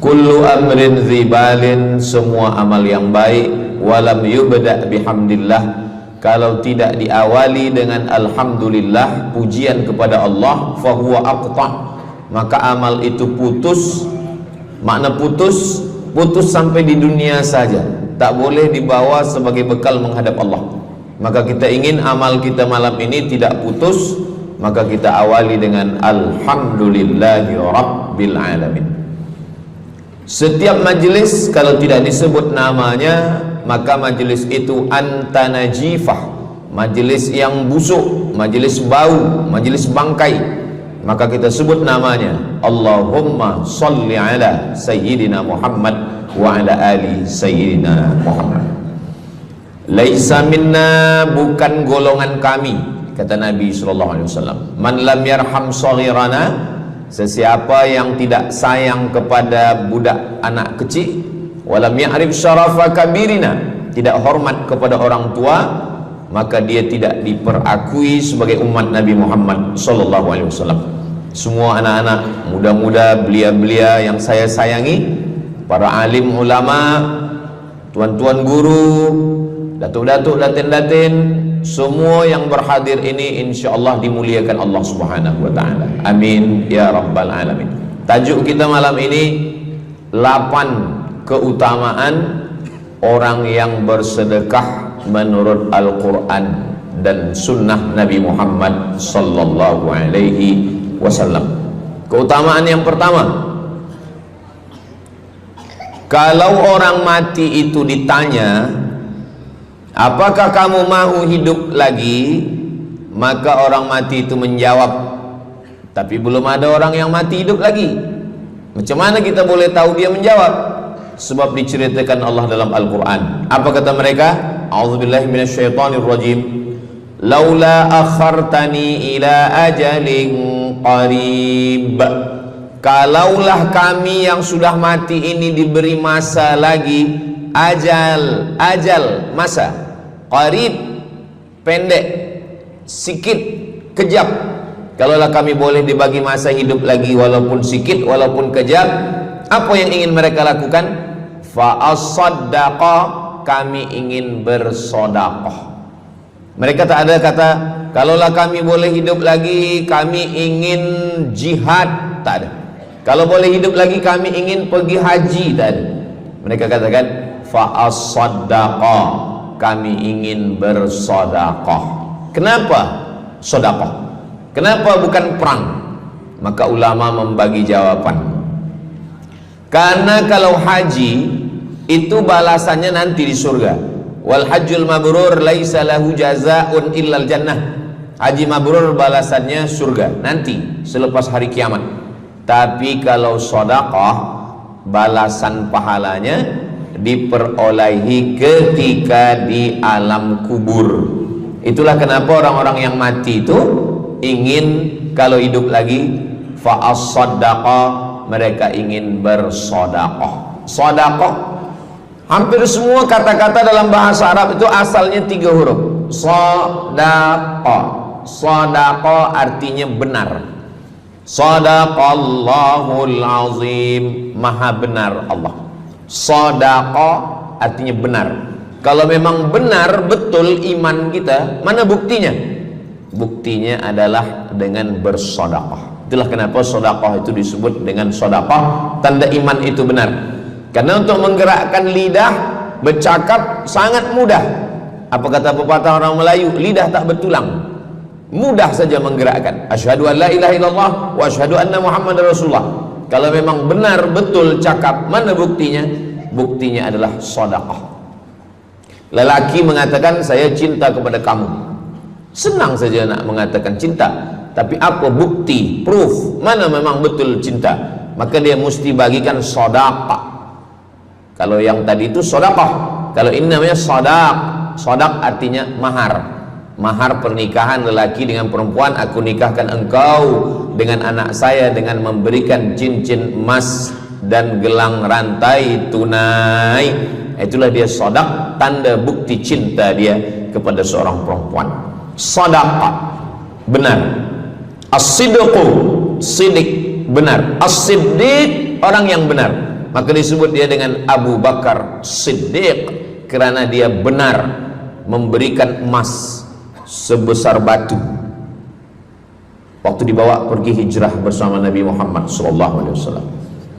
Kullu amrin zibalin, semua amal yang baik, walam yubda' bihamdillah, kalau tidak diawali dengan alhamdulillah, pujian kepada Allah, fahuwa aqta', maka amal itu putus. Makna putus, putus sampai di dunia saja, tak boleh dibawa sebagai bekal menghadap Allah. Maka kita ingin amal kita malam ini tidak putus, maka kita awali dengan alhamdulillahi rabbil alamin. Setiap majlis kalau tidak disebut namanya, maka majlis itu antanajifah, majlis yang busuk, majlis bau, majlis bangkai. Maka kita sebut namanya, Allahumma salli ala Sayyidina Muhammad wa ala ali Sayyidina Muhammad. Laisa minna, bukan golongan kami, kata Nabi SAW. Man lam yarham saghirana, sesiapa yang tidak sayang kepada budak anak kecil, walam ya'rif syarafa kabirina, tidak hormat kepada orang tua, maka dia tidak diperakui sebagai umat Nabi Muhammad SAW. Semua anak-anak muda-muda, belia-belia yang saya sayangi, para alim ulama, tuan-tuan guru, datuk-datuk, datin-datin, semua yang berhadir ini insyaallah dimuliakan Allah Subhanahu wa taala. Amin ya rabbal alamin. Tajuk kita malam ini 8 keutamaan orang yang bersedekah menurut Al-Qur'an dan sunnah Nabi Muhammad sallallahu alaihi wasallam. Keutamaan yang pertama, kalau orang mati itu ditanya, apakah kamu mau hidup lagi? Maka orang mati itu menjawab, tapi belum ada orang yang mati hidup lagi. Macam mana kita boleh tahu dia menjawab? Sebab diceritakan Allah dalam Al-Quran. Apa kata mereka? A'udzubillahi minasyaitonirrajim. Laula akhartani ila ajalin qarib, kalaulah kami yang sudah mati ini diberi masa lagi, ajal masa, qarib pendek, sikit, kejap. Kalaulah kami boleh dibagi masa hidup lagi walaupun sikit, walaupun kejap, apa yang ingin mereka lakukan? Fa as-saddaqa, kami ingin bersodaqah. Mereka tak ada kata, kalaulah kami boleh hidup lagi, kami ingin jihad, tak ada. Kalau boleh hidup lagi, kami ingin pergi haji, tak ada. Mereka katakan, fa-as-saddaqa, kami ingin bersodaqah. Kenapa sodaqah? Kenapa bukan perang? Maka ulama membagi jawaban. Karena kalau haji, itu balasannya nanti di surga. Wal hajjul mabrur laisa lahu jazaa'un illal jannah. Haji mabrur balasannya surga nanti selepas hari kiamat. Tapi kalau sedekah, balasan pahalanya diperolehi ketika di alam kubur. Itulah kenapa orang-orang yang mati itu ingin kalau hidup lagi, fa as-sadaqah, mereka ingin bersedekah. Sedekah, hampir semua kata-kata dalam bahasa Arab itu asalnya 3 huruf. Sadaqah. Sadaqah artinya benar. Sadaqallahul azim, maha benar Allah. Sadaqah artinya benar. Kalau memang benar betul iman kita, mana buktinya? Buktinya adalah dengan bersedekah. Itulah kenapa sedekah itu disebut dengan sedekah, tanda iman itu benar. Karena untuk menggerakkan lidah bercakap sangat mudah. Apa kata pepatah orang Melayu? Lidah tak bertulang, mudah saja menggerakkan. Asyhadu an la ilaha illallah wa asyhadu anna Muhammadar Rasulullah. Kalau memang benar betul cakap, mana buktinya? Buktinya adalah sedekah. Lelaki mengatakan saya cinta kepada kamu, senang saja nak mengatakan cinta, tapi apa bukti, proof, mana memang betul cinta? Maka dia mesti bagikan sedekah. Kalau yang tadi itu sedekah, kalau ini namanya sadaq. Sadaq artinya mahar. Mahar pernikahan lelaki dengan perempuan, aku nikahkan engkau dengan anak saya dengan memberikan cincin emas dan gelang rantai tunai. Itulah dia sadaq, tanda bukti cinta dia kepada seorang perempuan. Sadaqah, benar. As-sidqu, sidik, benar. As-siddiq, orang yang benar. Maka disebut dia dengan Abu Bakar Siddiq, karena dia benar memberikan emas sebesar batu waktu dibawa pergi hijrah bersama Nabi Muhammad SAW.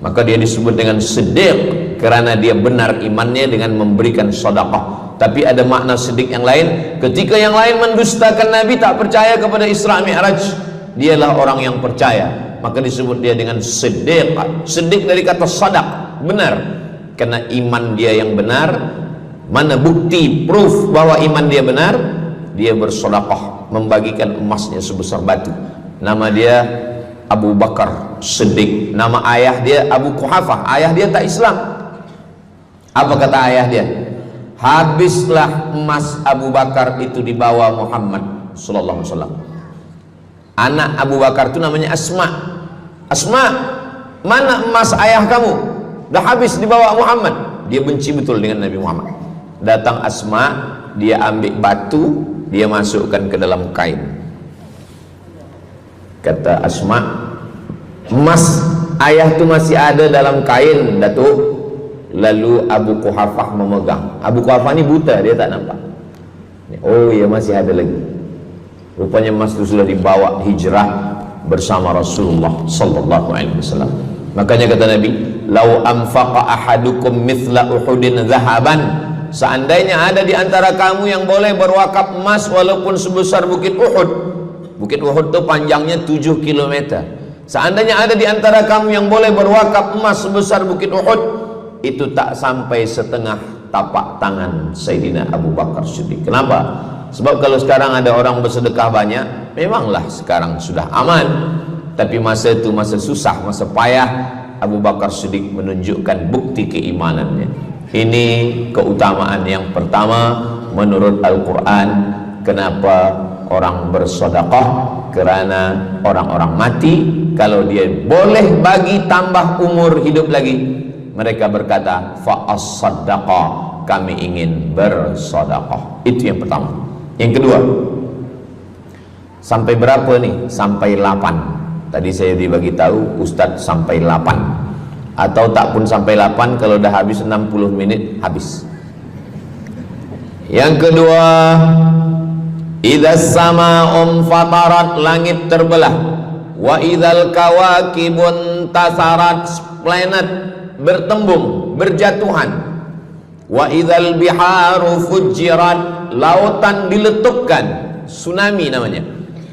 Maka dia disebut dengan Siddiq karena dia benar imannya dengan memberikan sedekah. Tapi ada makna siddiq yang lain. Ketika yang lain mendustakan Nabi, tak percaya kepada Isra Mi'raj, dialah orang yang percaya. Maka disebut dia dengan Siddiq. Siddiq dari kata sadaq, benar. Karena iman dia yang benar. Mana bukti, proof bahwa iman dia benar? Dia bersedekah, membagikan emasnya sebesar batu. Nama dia Abu Bakar Siddiq. Nama ayah dia Abu Quhafah. Ayah dia tak Islam. Apa kata ayah dia? Habislah emas Abu Bakar itu dibawa Muhammad sallallahu alaihi wasallam. Anak Abu Bakar itu namanya Asma. Asma, mana emas ayah kamu? Dah habis dibawa Muhammad. Dia benci betul dengan Nabi Muhammad. Datang Asma, dia ambil batu, dia masukkan ke dalam kain. Kata Asma, emas ayah tu masih ada dalam kain, Datuk. Lalu Abu Quhafah memegang. Abu Quhafah ni buta, dia tak nampak. Oh ya, masih ada lagi. Rupanya emas itu sudah dibawa hijrah bersama Rasulullah sallallahu alaihi wasallam. Makanya kata Nabi, "Lau anfaqa ahadukum mithla Uhudin zahaban." Seandainya ada di antara kamu yang boleh berwakaf emas walaupun sebesar Bukit Uhud. Bukit Uhud itu panjangnya 7 km. Seandainya ada di antara kamu yang boleh berwakaf emas sebesar Bukit Uhud, itu tak sampai setengah tapak tangan Sayyidina Abu Bakar Siddiq. Kenapa? Sebab kalau sekarang ada orang bersedekah banyak, memanglah sekarang sudah aman. Tapi masa itu masa susah, masa payah, Abu Bakar Siddiq menunjukkan bukti keimanannya. Ini keutamaan yang pertama menurut Al-Quran. Kenapa orang bersedekah? Karena orang-orang mati, kalau dia boleh bagi tambah umur hidup lagi, mereka berkata, fa'as-sadaqah, kami ingin bersedekah. Itu yang pertama. Yang kedua, sampai berapa nih? Sampai 8. Tadi saya dibagi tahu Ustadz sampai 8. Atau tak pun sampai 8, kalau dah habis 60 menit habis. Yang kedua, idzas sama'un fatarat, langit terbelah. Wa idzal kawakibun tasarat, planet bertembung, berjatuhan. Wa idzal biharu fujirat, lautan diletupkan, tsunami namanya.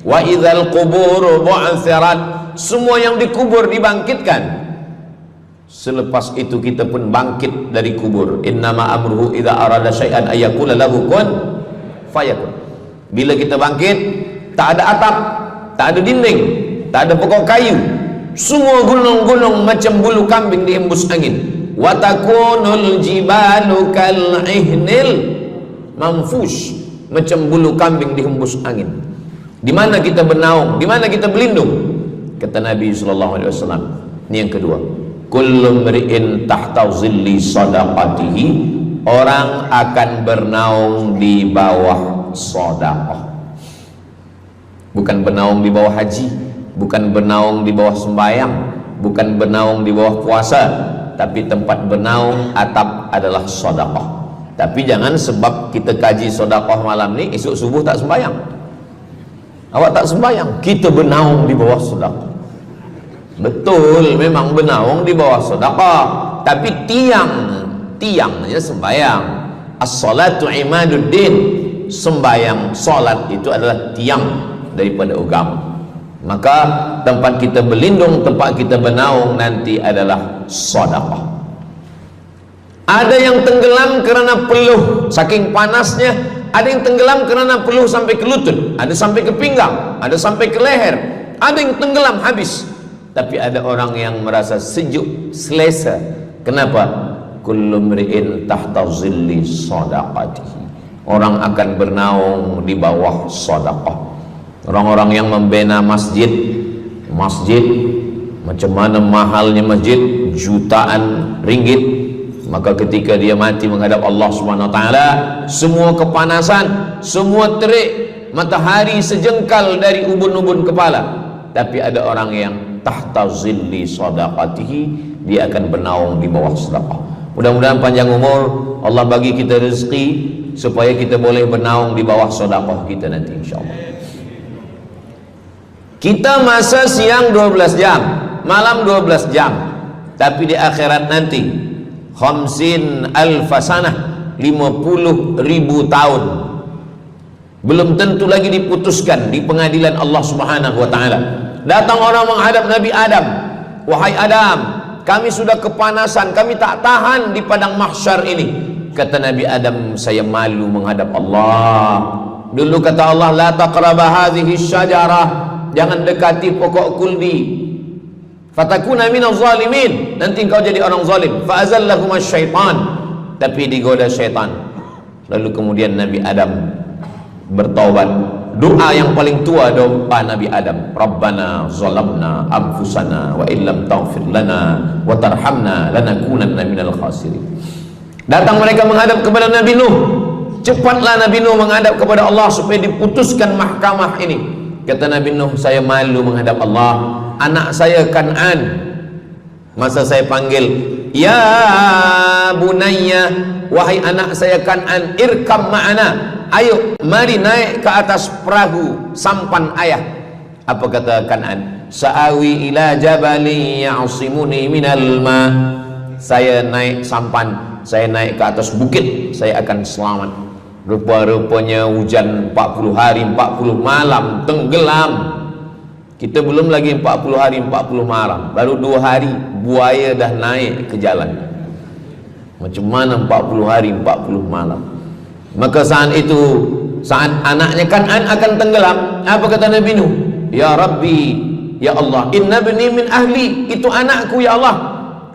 Wa idzal quburu bu'thirat, semua yang dikubur dibangkitkan. Selepas itu kita pun bangkit dari kubur. Innama amruhu idza arada syai'an ayyaqula lahu kun fayakun. Bila kita bangkit, tak ada atap, tak ada dinding, tak ada pokok kayu, semua gunung-gunung macam bulu kambing dihembus angin. Wa takunul jibalu kal ihnil manfush, macam bulu kambing dihembus angin. Di mana kita bernaung, di mana kita berlindung? Kata Nabi sallallahu alaihi wasallam. Ini yang kedua. Kullu mri'in tahta zilli sadaqatihi, orang akan bernaung di bawah sedekah. Bukan bernaung di bawah haji, bukan bernaung di bawah sembahyang, bukan bernaung di bawah puasa, tapi tempat bernaung atap adalah sedekah. Tapi jangan sebab kita kaji sedekah malam ni, esok subuh tak sembahyang. Awak tak sembahyang, kita bernaung di bawah sedekah. Betul, memang bernaung di bawah sedekah, tapi tiangnya sembahyang. As-salatu imaduddin, sembahyang salat itu adalah tiang daripada agama. Maka tempat kita berlindung, tempat kita bernaung nanti adalah sedekah. Ada yang tenggelam kerana peluh saking panasnya, ada yang tenggelam kerana peluh sampai ke lutut, ada sampai ke pinggang, ada sampai ke leher, ada yang tenggelam habis. Tapi ada orang yang merasa sejuk, selesa. Kenapa? Kullu mri'in tahta zilli sadaqatihi, orang akan bernaung di bawah sedekah. Orang-orang yang membina masjid, macam mana mahalnya masjid, jutaan ringgit, maka ketika dia mati menghadap Allah Subhanahu wa taala, semua kepanasan, semua terik matahari sejengkal dari ubun-ubun kepala, tapi ada orang yang tahta zilli sadaqatihi, dia akan bernaung di bawah sedekah. Mudah-mudahan panjang umur, Allah bagi kita rezeki supaya kita boleh bernaung di bawah sedekah kita nanti insyaallah. Kita masa siang 12 jam, malam 12 jam, tapi di akhirat nanti khamsin alfasanah, 50.000 tahun, belum tentu lagi diputuskan di pengadilan Allah Subhanahu wa taala. Datang orang menghadap Nabi Adam, wahai Adam, kami sudah kepanasan, kami tak tahan di padang mahsyar ini. Kata Nabi Adam, saya malu menghadap Allah. Dulu kata Allah, la taqraba hadhihi syajarah, jangan dekati pokok kuldi, fatakuna minaz zalimin, nanti engkau jadi orang zalim. Fa azallahuma syaitan, tapi digoda syaitan. Lalu kemudian Nabi Adam bertaubat. Doa yang paling tua doa Nabi Adam, Rabbana zalamna anfusana wa illam taghfir lana wa tarhamna lanakunanna minal khasirin. Datang mereka menghadap kepada Nabi Nuh. Cepatlah Nabi Nuh menghadap kepada Allah supaya diputuskan mahkamah ini. Kata Nabi Nuh, saya malu menghadap Allah. Anak saya Kan'an, masa saya panggil, ya bunayya, wahai anak saya Kan'an, irkam ma'ana, ayo mari naik ke atas perahu sampan ayah. Apa kata Kan'an? Sa'awi ila jabali ya'simuni minal ma, saya naik sampan, saya naik ke atas bukit, saya akan selamat. Rupa-rupanya hujan 40 hari 40 malam, tenggelam. Kita belum lagi 40 hari 40 malam, baru 2 hari buaya dah naik ke jalan. Macam mana 40 hari 40 malam? Maka saat itu, saat anaknya Kan'an akan tenggelam, apa kata Nabi Nuh? Ya Rabbi, ya Allah, inna bni min ahli, itu anakku ya Allah.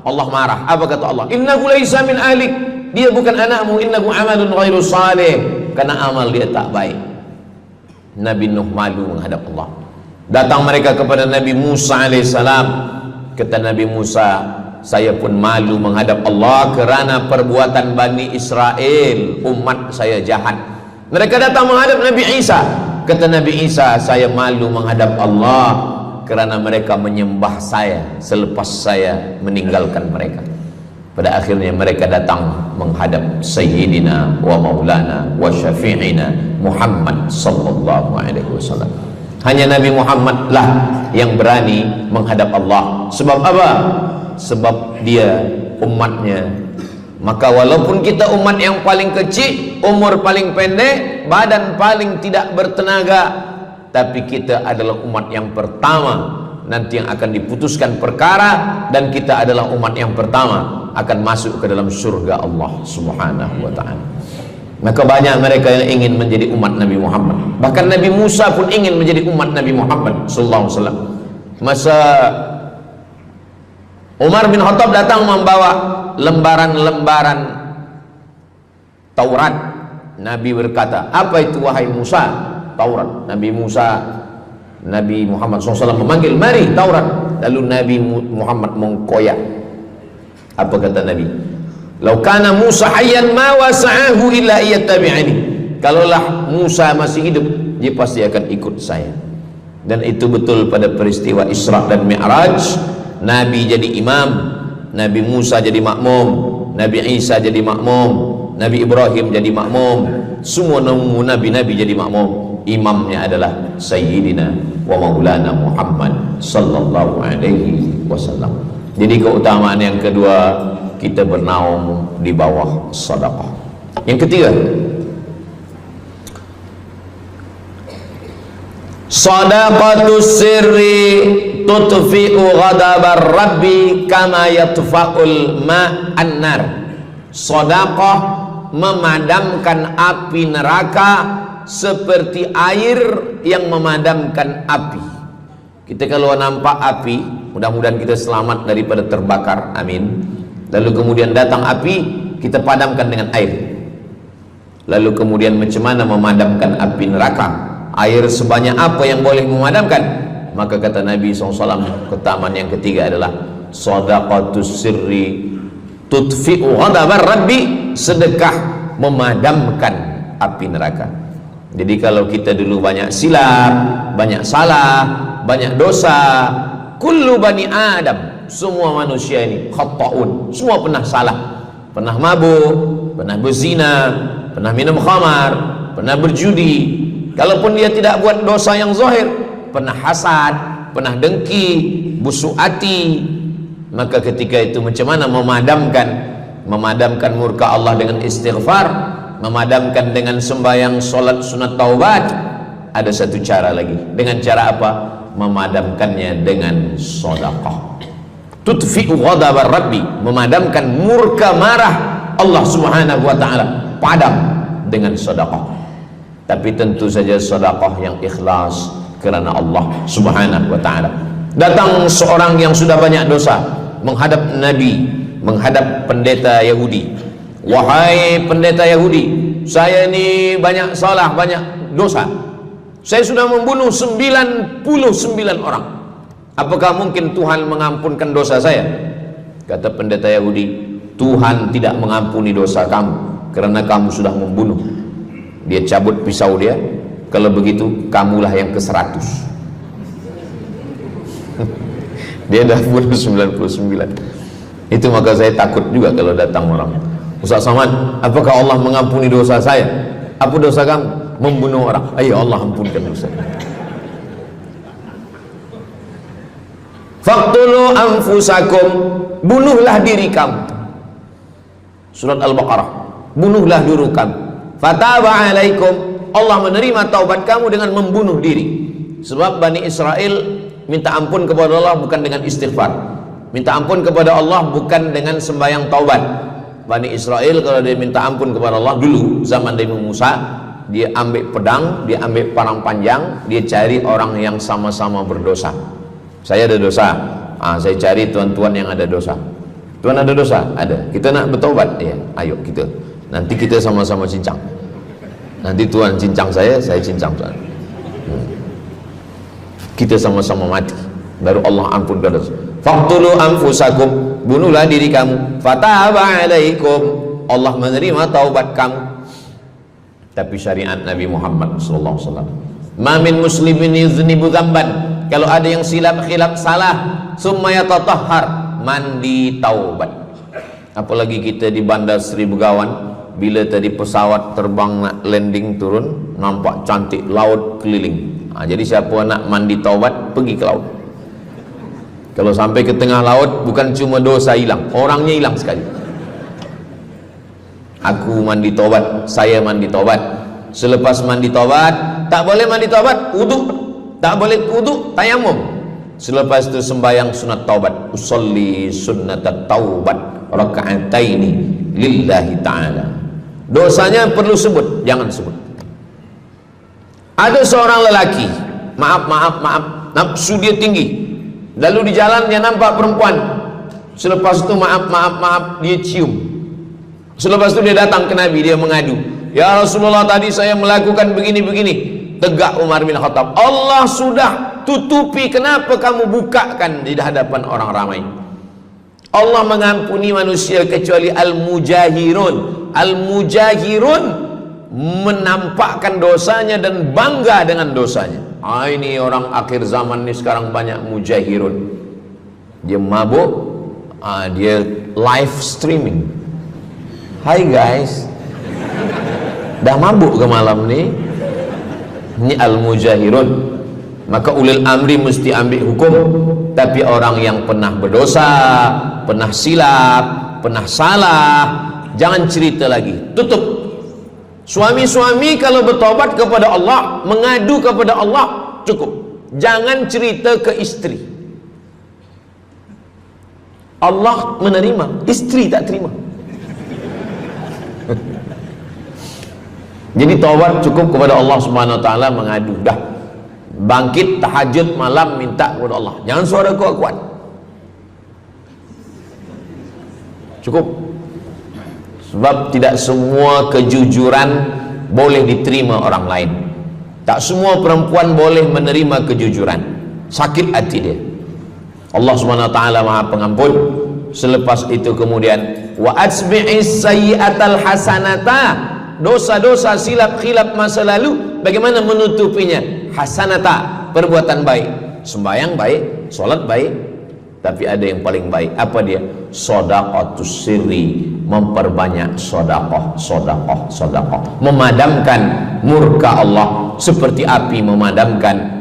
Allah marah. Apa kata Allah? Innahu laisa min ahlik, dia bukan anakmu. Innahu amalun ghairu salih, karena amal dia tak baik. Nabi Nuh malu menghadap Allah. Datang mereka kepada Nabi Musa alaihissalam. Kata Nabi Musa, saya pun malu menghadap Allah kerana perbuatan Bani Israel, umat saya jahat. Mereka datang menghadap Nabi Isa. Kata Nabi Isa, saya malu menghadap Allah kerana mereka menyembah saya selepas saya meninggalkan mereka. Pada akhirnya mereka datang menghadap Sayyidina wa Maulana wa Syafi'ina Muhammad sallallahu alaihi wasallam. Hanya Nabi Muhammad lah yang berani menghadap Allah. Sebab apa? Sebab dia umatnya. Maka walaupun kita umat yang paling kecil, umur paling pendek, badan paling tidak bertenaga, tapi kita adalah umat yang pertama nanti yang akan diputuskan perkara, dan kita adalah umat yang pertama akan masuk ke dalam surga Allah Subhanahu wa ta'ala. Maka banyak mereka yang ingin menjadi umat Nabi Muhammad. Bahkan Nabi Musa pun ingin menjadi umat Nabi Muhammad sallallahu alaihi wasallam. Masa Umar bin Khattab datang membawa lembaran-lembaran Taurat, Nabi berkata, apa itu wahai Musa? Taurat. Nabi Muhammad SAW memanggil, mari Taurat. Lalu Nabi Muhammad mengkoyak. Apa kata Nabi? Lau kana Musa hayyan ma wasa'ahu illa iyattabi'ani. Kalaulah Musa masih hidup, dia pasti akan ikut saya. Dan itu betul pada peristiwa Isra dan Mi'raj. Nabi jadi imam, Nabi Musa jadi makmum, Nabi Isa jadi makmum, Nabi Ibrahim jadi makmum, semua nabi-nabi jadi makmum. Imamnya adalah Sayyidina wa Maulana Muhammad sallallahu alaihi wasallam. Jadi keutamaan yang kedua, kita bernaung di bawah sedekah. Yang ketiga, sadaqatus sirri tutfi'u ghadabar rabbi kama yatfa'ul ma'an nar. Sedekah memadamkan api neraka seperti air yang memadamkan api. Kita kalau nampak api, mudah-mudahan kita selamat daripada terbakar, amin. Lalu kemudian datang api, kita padamkan dengan air. Lalu kemudian macam mana memadamkan api neraka? Air sebanyak apa yang boleh memadamkan? Maka kata Nabi SAW, keutamaan yang ketiga adalah sadaqatus sirri tutfi'u ghadabar rabbi, sedekah memadamkan api neraka. Jadi kalau kita dulu banyak silap, banyak salah, banyak dosa, kullu bani Adam, semua manusia ini khata'un, semua pernah salah, pernah mabuk, pernah berzina, pernah minum khamar, pernah berjudi. Kalaupun dia tidak buat dosa yang zahir, pernah hasad, pernah dengki, busuk hati. Maka ketika itu macam mana memadamkan murka Allah dengan istighfar, memadamkan dengan sembahyang, solat, sunat, taubat? Ada satu cara lagi. Dengan cara apa? Memadamkannya dengan sedekah. Tudfi'u ghadabar rabbi, memadamkan murka marah Allah Subhanahu wa taala, padam dengan sedekah. Tapi tentu saja sedekah yang ikhlas kerana Allah Subhanahu wa taala. Datang seorang yang sudah banyak dosa menghadap Nabi, menghadap pendeta Yahudi. Wahai pendeta Yahudi, saya ini banyak salah, banyak dosa. Saya sudah membunuh 99 orang. Apakah mungkin Tuhan mengampunkan dosa saya? Kata pendeta Yahudi, Tuhan tidak mengampuni dosa kamu kerana kamu sudah membunuh. Dia cabut pisau dia. Kalau begitu kamulah yang ke-100. Dia dah bunuh 99. Itu maka saya takut juga kalau datang orang, Ustaz Somad, apakah Allah mengampuni dosa saya? Apa dosa kamu? Membunuh orang. Ayo Allah ampunkan dosa. Faqtulu anfusakum, bunuhlah diri kamu. Surat Al-Baqarah. Bunuhlah diri kamu. Fataba alaikum, Allah menerima taubat kamu dengan membunuh diri. Sebab Bani Israel minta ampun kepada Allah bukan dengan istighfar, minta ampun kepada Allah bukan dengan sembahyang taubat. Bani Israel kalau dia minta ampun kepada Allah dulu zaman Nabi Musa, dia ambil pedang, dia ambil parang panjang, dia cari orang yang sama-sama berdosa. Saya ada dosa, saya cari tuan-tuan yang ada dosa. Tuan ada dosa? Ada. Kita nak bertaubat? Ya, ayo kita. Nanti kita sama-sama cincang. Nanti tuan cincang saya cincang tuan. Kita sama-sama mati, baru Allah ampunkan dosa. Faqtulu anfusakum, bunuhlah diri kamu. Fataba alaikum, Allah menerima taubat kamu. Tapi syariat Nabi Muhammad sallallahu alaihi wasallam, ma min muslimin yuznibu dzamban, kalau ada yang silap khilaf salah, summa yatatahhar, mandi taubat. Apalagi kita di Bandar Seri Begawan, bila tadi pesawat terbang nak landing turun, nampak cantik laut keliling. Jadi siapa nak mandi taubat, pergi ke laut. Kalau sampai ke tengah laut, bukan cuma dosa hilang, orangnya hilang sekali. Aku mandi taubat, saya mandi taubat. Selepas mandi taubat, tak boleh mandi taubat, wudu. Tak boleh wudu, tayamum. Selepas itu sembahyang sunat taubat, usolli sunnatat taubat raka'ataini lillahi ta'ala. Dosanya perlu sebut, jangan sebut. Ada seorang lelaki, maaf, nafsu dia tinggi. Lalu di jalan dia nampak perempuan. Selepas itu maaf, dia cium. Selepas itu dia datang ke Nabi, dia mengadu. Ya Rasulullah, tadi saya melakukan begini-begini. Tegak Umar bin Khattab, Allah sudah tutupi, kenapa kamu bukakan di hadapan orang ramai? Allah mengampuni manusia kecuali al-mujahirun. Al-mujahirun menampakkan dosanya dan bangga dengan dosanya. Ini orang akhir zaman ini sekarang banyak mujahirun. Dia mabuk, dia live streaming. Hai guys, dah mabuk ke malam ni? Ini al-mujahirun. Maka ulil amri mesti ambil hukum. Tapi orang yang pernah berdosa, pernah silap, pernah salah, jangan cerita lagi, tutup. Suami-suami kalau bertobat kepada Allah, mengadu kepada Allah, cukup. Jangan cerita ke istri. Allah menerima, istri tak terima. Jadi taubat cukup kepada Allah Subhanahu wa taala, mengadu. Dah bangkit tahajud malam minta kepada Allah. Jangan suara kuat-kuat. Cukup. Sebab tidak semua kejujuran boleh diterima orang lain. Tak semua perempuan boleh menerima kejujuran. Sakit hati dia. Allah Subhanahu wa taala Maha Pengampun. Selepas itu kemudian wa atsbi'is sayyi'atal hasanata, dosa-dosa silap khilaf masa lalu bagaimana menutupinya? Hasanata, perbuatan baik, sembahyang baik, sholat baik, tapi ada yang paling baik. Apa dia? Shadaqatus sirri, memperbanyak sedekah, memadamkan murka Allah seperti api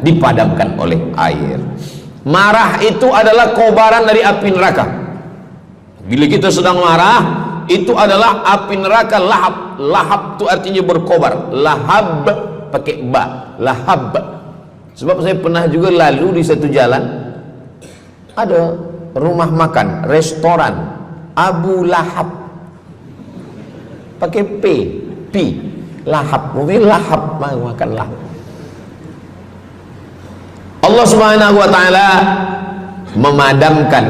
dipadamkan oleh air. Marah itu adalah kobaran dari api neraka. Bila kita sedang marah, itu adalah api neraka lahab. Lahab itu artinya berkobar. Lahab pakai ba, lahab. Sebab saya pernah juga lalu di satu jalan, ada rumah makan, restoran Abu Lahab, pakai P, lahab, mungkin lahab, makan lahab. Allah Subhanahu wa taala memadamkan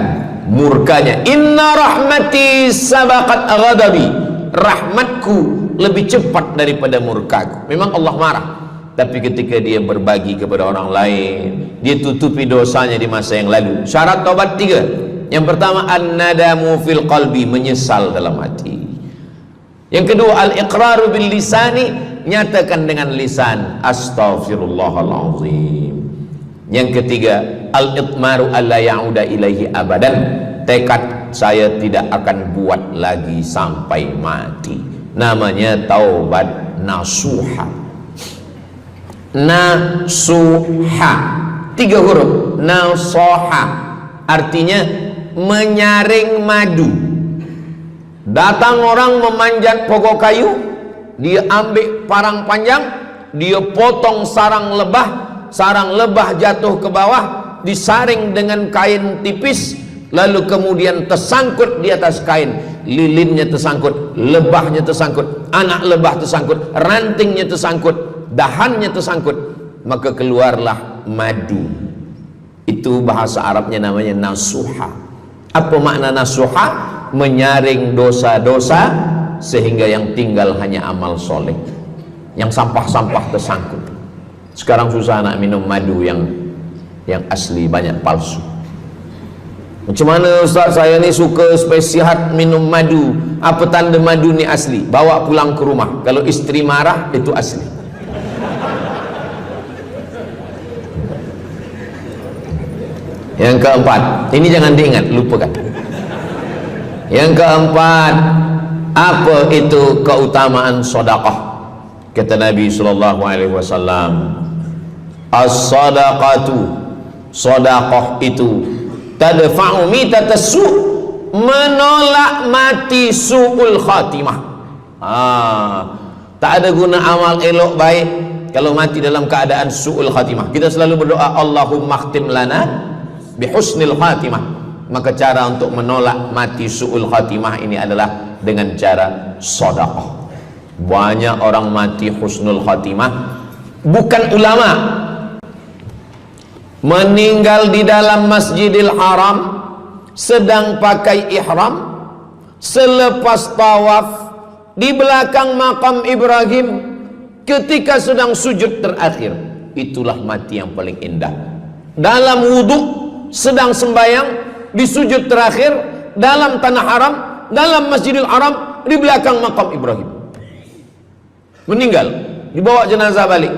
murkanya. Inna rahmati sabaqat ghadabi, rahmatku lebih cepat daripada murkaku. Memang Allah marah, tapi ketika dia berbagi kepada orang lain, dia tutupi dosanya di masa yang lalu. Syarat taubat 3. Yang pertama, an-nadamu fil qalbi, menyesal dalam hati. Yang kedua, al-iqraru bil lisani, nyatakan dengan lisan, astaghfirullahalazim. Yang ketiga, al-itmaru alla ya'uda ilaihi abadan, tekad saya tidak akan buat lagi sampai mati. Namanya taubat nasuha. Nasuha, 3 huruf. Nasoha artinya menyaring madu. Datang orang memanjat pokok kayu, dia ambil parang panjang, dia potong sarang lebah jatuh ke bawah, disaring dengan kain tipis, lalu kemudian tersangkut di atas kain, lilinnya tersangkut, lebahnya tersangkut, anak lebah tersangkut, rantingnya tersangkut, dahannya tersangkut, maka keluarlah madu. Itu bahasa Arabnya namanya nasuha. Apa makna nasuha? Menyaring dosa-dosa sehingga yang tinggal hanya amal soleh, yang sampah-sampah tersangkut. Sekarang susah nak minum madu yang asli, banyak palsu. Macam mana Ustaz, saya ni suka spesial minum madu, apa tanda madu ni asli? Bawa pulang ke rumah, kalau istri marah itu asli. Yang keempat, ini jangan diingat, lupakan. Yang keempat, apa itu keutamaan sedekah? Kata Nabi sallallahu alaihi wasallam, as-sadaqatu, sedekah itu tadfa'u mitatas su', menolak mati su'ul khatimah. Tak ada guna amal elok baik kalau mati dalam keadaan su'ul khatimah. Kita selalu berdoa, Allahumma khtim lana bihusnil khatimah. Maka cara untuk menolak mati su'ul khatimah ini adalah dengan cara sedekah. Banyak orang mati husnul khatimah, bukan ulama, meninggal di dalam Masjidil Haram sedang pakai ihram, selepas tawaf di belakang makam Ibrahim ketika sedang sujud terakhir. Itulah mati yang paling indah. Dalam wudhu sedang sembahyang, di sujud terakhir dalam tanah haram, dalam Masjidil Haram, di belakang makam Ibrahim. Meninggal, dibawa jenazah balik.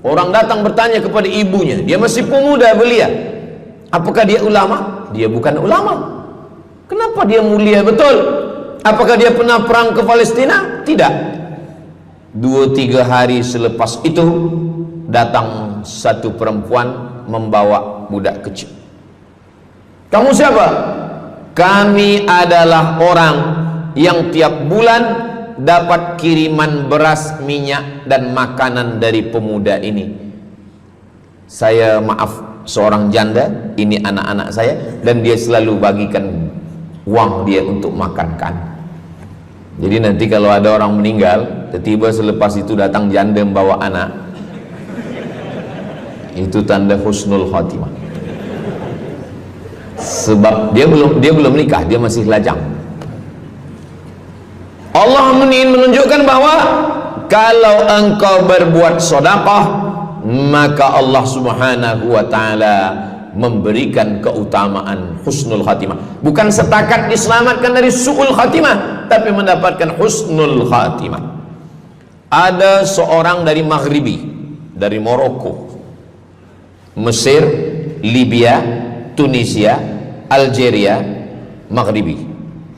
Orang datang bertanya kepada ibunya, dia masih pemuda belia, apakah dia ulama? Dia bukan ulama. Kenapa dia mulia betul? Apakah dia pernah perang ke Palestina? Tidak. 2-3 hari selepas itu datang satu perempuan membawa budak kecil. Kamu siapa? Kami adalah orang yang tiap bulan dapat kiriman beras, minyak dan makanan dari pemuda ini. Saya maaf, seorang janda, ini anak-anak saya, dan dia selalu bagikan uang dia untuk makankan. Jadi nanti kalau ada orang meninggal, tiba-tiba selepas itu datang janda membawa anak, itu tanda husnul khatimah. Sebab dia belum nikah, dia masih lajang. Allah ingin menunjukkan bahwa kalau engkau berbuat sedekah, maka Allah Subhanahu wa taala memberikan keutamaan husnul khatimah. Bukan setakat diselamatkan dari su'ul khatimah, tapi mendapatkan husnul khatimah. Ada seorang dari Maghribi, dari Maroko, Mesir, Libya, Tunisia, Algeria, Maghribi.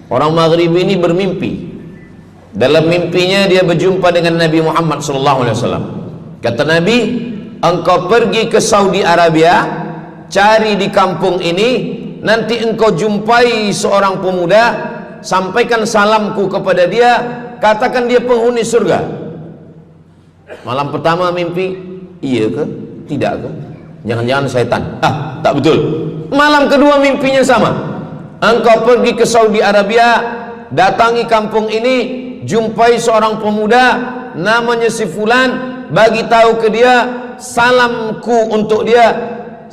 Orang Maghribi ini bermimpi. Dalam mimpinya dia berjumpa dengan Nabi Muhammad SAW. Kata Nabi, engkau pergi ke Saudi Arabia, cari di kampung ini, nanti engkau jumpai seorang pemuda, sampaikan salamku kepada dia, katakan dia penghuni surga. Malam pertama mimpi, iya ke? Tidak ke? Jangan-jangan syaitan. Tak betul. Malam kedua mimpinya sama. Engkau pergi ke Saudi Arabia, datangi kampung ini, jumpai seorang pemuda namanya si fulan, bagi tahu ke dia, salamku untuk dia,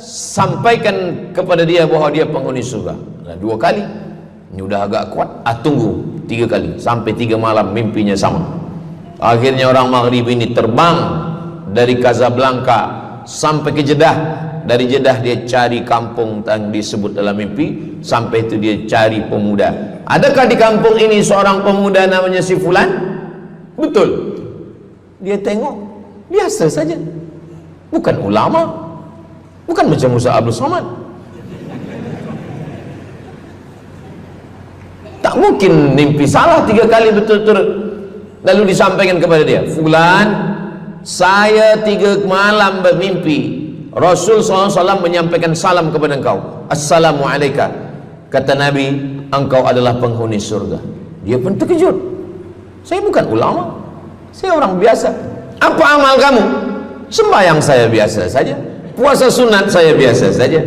sampaikan kepada dia bahwa dia penghuni surga. Nah, 2 kali. Ini udah agak kuat. Tunggu 3 kali, sampai 3 malam mimpinya sama. Akhirnya orang Maghrib ini terbang dari Casablanca sampai ke Jeddah. Dari Jeddah dia cari kampung yang disebut dalam mimpi. Sampai itu dia cari pemuda. Adakah di kampung ini seorang pemuda namanya si fulan? Betul. Dia tengok, biasa saja. Bukan ulama, bukan macam Musa Abdul Somad. Tak mungkin mimpi salah 3 kali betul-betul. Lalu disampaikan kepada dia, fulan, saya 3 malam bermimpi Rasul SAW menyampaikan salam kepada engkau, Assalamualaikum. Kata Nabi, engkau adalah penghuni surga. Dia pun terkejut. Saya bukan ulama, saya orang biasa. Apa amal kamu? Sembahyang saya biasa saja, puasa sunat saya biasa saja.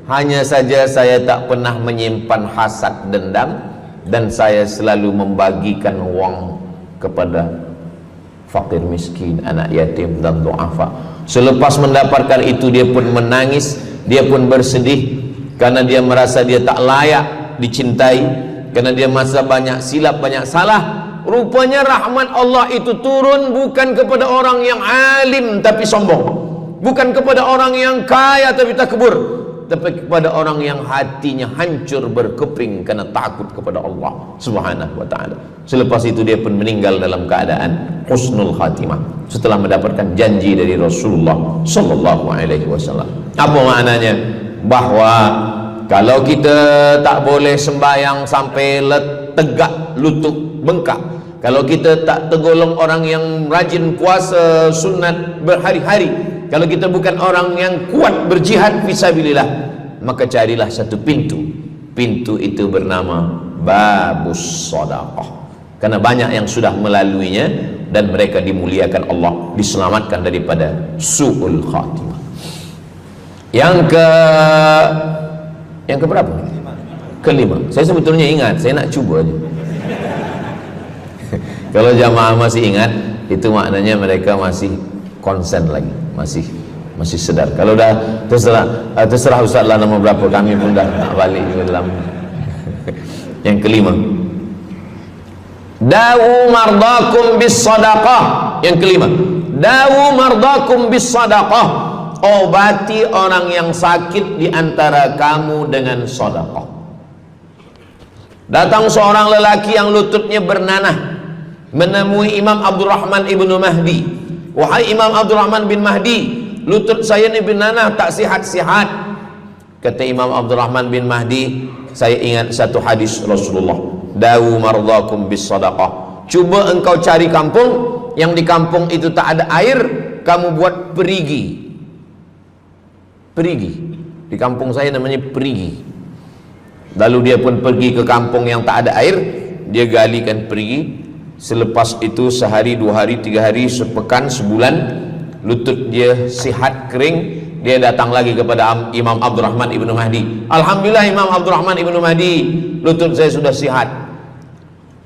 Hanya saja saya tak pernah menyimpan hasad dendam, dan saya selalu membagikan uang kepada fakir miskin, anak yatim dan du'afa. Selepas mendapatkan itu dia pun menangis, dia pun bersedih karena dia merasa dia tak layak dicintai, karena dia merasa banyak silap, banyak salah. Rupanya rahmat Allah itu turun bukan kepada orang yang alim tapi sombong, bukan kepada orang yang kaya tapi takbur, tapi kepada orang yang hatinya hancur berkeping karena takut kepada Allah Subhanahu wa ta'ala. Selepas itu dia pun meninggal dalam keadaan husnul khatimah setelah mendapatkan janji dari Rasulullah sallallahu alaihi wasallam. Apa maknanya? Bahwa kalau kita tak boleh sembahyang sampai tegak lutut bengkak, kalau kita tak tergolong orang yang rajin puasa sunat berhari-hari, kalau kita bukan orang yang kuat berjihad fisabilillah, maka carilah satu pintu. Pintu itu bernama babus sedekah. Karena banyak yang sudah melaluinya dan mereka dimuliakan Allah, diselamatkan daripada su'ul khatimah. Yang ke berapa? Kelima. Saya sebetulnya ingat, saya nak cuba aja. Kalau jamaah masih ingat, itu maknanya mereka masih konsen lagi, masih sedar. Kalau dah terserah Ustaz lah nama berapa, kami pun dah nak balik ke dalam. Yang kelima, dawu mardakum bis sadaqah. Yang kelima, dawu mardakum bis sadaqah. Obati orang yang sakit di antara kamu dengan sedekah. Datang seorang lelaki yang lututnya bernanah menemui Imam Abdurrahman ibnu Mahdi. Wahai Imam Abdurrahman bin Mahdi, lutut saya ni bernanah, tak sihat-sihat. Kata Imam Abdurrahman bin Mahdi, saya ingat satu hadis Rasulullah, dawu mardakum bis sadaqah. Cuba engkau cari kampung yang di kampung itu tak ada air, kamu buat perigi. Perigi, di kampung saya namanya perigi. Lalu dia pun pergi ke kampung yang tak ada air, dia galikan perigi. Selepas itu sehari, 2 hari, 3 hari, sepekan, sebulan, lutut dia sihat kering. Dia datang lagi kepada Imam Abdurrahman ibnu Mahdi. Alhamdulillah Imam Abdurrahman ibnu Mahdi, lutut saya sudah sihat.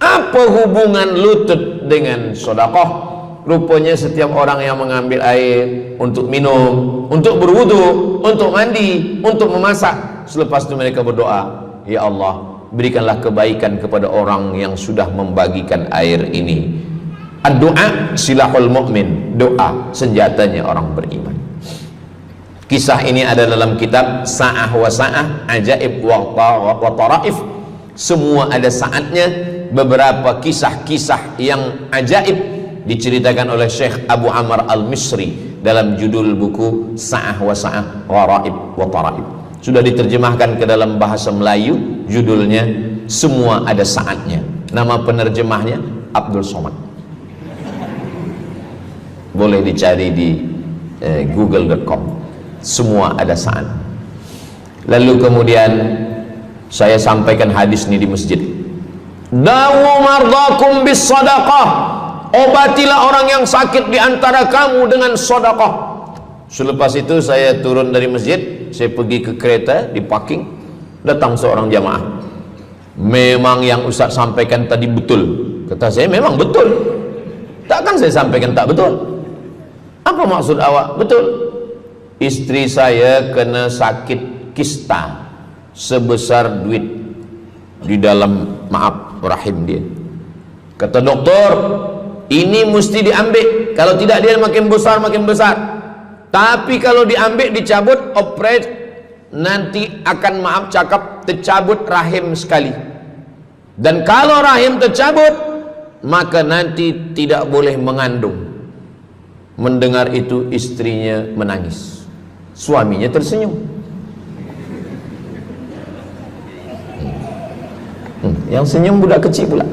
Apa hubungan lutut dengan sedekah? Rupanya setiap orang yang mengambil air untuk minum, untuk berwudu, untuk mandi, untuk memasak, selepas itu mereka berdoa, ya Allah, berikanlah kebaikan kepada orang yang sudah membagikan air ini. Ad-du'a silahul mu'min, doa senjatanya orang beriman. Kisah ini ada dalam kitab Sa'ah wa Sa'ah, Ajaib wa Taraif. Semua ada saatnya. Beberapa kisah-kisah yang ajaib diceritakan oleh Syekh Abu Amr Al-Misri dalam judul buku Sa'ah wa Sa'ah Gharaib wa Taraib. Sudah diterjemahkan ke dalam bahasa Melayu, judulnya Semua Ada Saatnya. Nama penerjemahnya Abdul Somad. Boleh dicari di google.com. Semua ada saat. Lalu kemudian saya sampaikan hadis ini di masjid. Dawu mardakum bis sadaqah. Obatilah orang yang sakit di antara kamu dengan sedekah. Selepas itu saya turun dari masjid, saya pergi ke kereta, di parking, datang seorang jamaah. Memang yang Ustaz sampaikan tadi betul. Kata saya, memang betul. Takkan saya sampaikan tak betul? Apa maksud awak? Betul. Istri saya kena sakit kista sebesar duit di dalam, maaf, rahim dia. Kata doktor, ini mesti diambil, kalau tidak dia makin besar makin besar. Tapi kalau diambil, dicabut, operate, nanti akan, maaf cakap, tercabut rahim sekali. Dan kalau rahim tercabut, maka nanti tidak boleh mengandung. Mendengar itu istrinya menangis, suaminya tersenyum. Yang senyum budak kecil pula.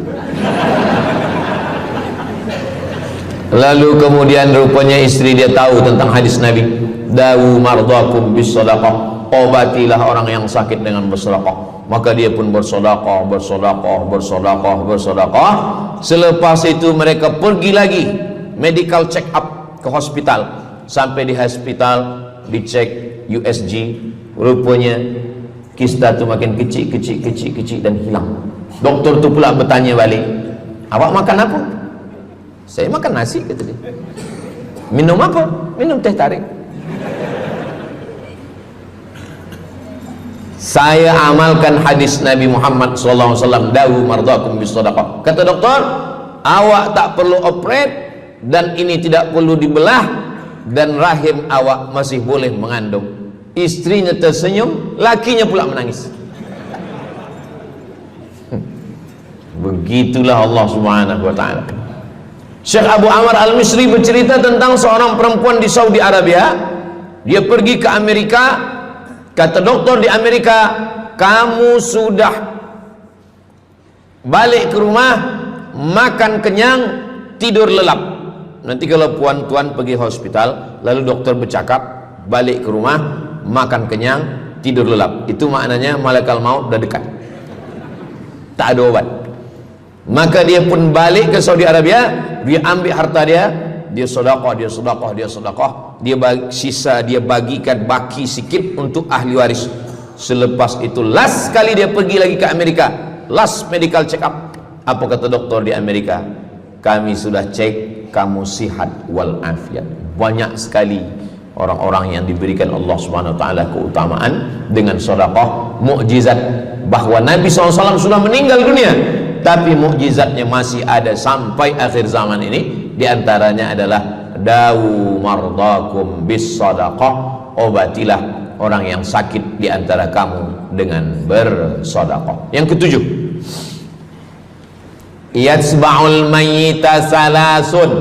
Lalu kemudian rupanya istri dia tahu tentang hadis Nabi, dawu mardakum bis sadaqah, obatilah orang yang sakit dengan bersedekah. Maka dia pun bersedekah, bersedekah, bersedekah, bersedekah. Selepas itu mereka pergi lagi medical check up ke hospital. Sampai di hospital dicek USG, rupanya kista itu makin kecil, kecil, kecil, kecil dan hilang. Doktor tu pula bertanya balik, awak makan apa? Saya makan nasi, kata dia. Minum apa? Minum teh tarik. Saya amalkan hadis Nabi Muhammad SAW, dawu mardakum bis sadaqah. Kata doktor, awak tak perlu operate dan ini tidak perlu dibelah, dan rahim awak masih boleh mengandung. Istrinya tersenyum, lakinya pula menangis. Begitulah Allah Subhanahu wa taala. Syekh Abu Amr Al-Misri bercerita tentang seorang perempuan di Saudi Arabia. Dia pergi ke Amerika. Kata doktor di Amerika, kamu sudah balik ke rumah, makan kenyang, tidur lelap. Nanti kalau puan-tuan pergi hospital, lalu dokter bercakap, balik ke rumah, makan kenyang, tidur lelap, itu maknanya malaikat maut dah dekat, tak ada obat. Maka dia pun balik ke Saudi Arabia, dia ambil harta dia, dia sedekah, dia sedekah, dia sedekah, dia bagi, sisa dia bagikan baki sikit untuk ahli waris. Selepas itu last kali dia pergi lagi ke Amerika, last medical check up. Apa kata doktor di Amerika? Kami sudah cek, kamu sihat wal afiat. Banyak sekali orang-orang yang diberikan Allah Subhanahu wa taala keutamaan dengan sedekah, mukjizat, bahwa Nabi SAW sudah meninggal dunia, tapi mukjizatnya masih ada sampai akhir zaman ini. Di antaranya adalah dawu mardakum bis sadaqah, obatilah orang yang sakit di antara kamu dengan bersedekah. Yang ketujuh, yatsba'ul mayyita salasun,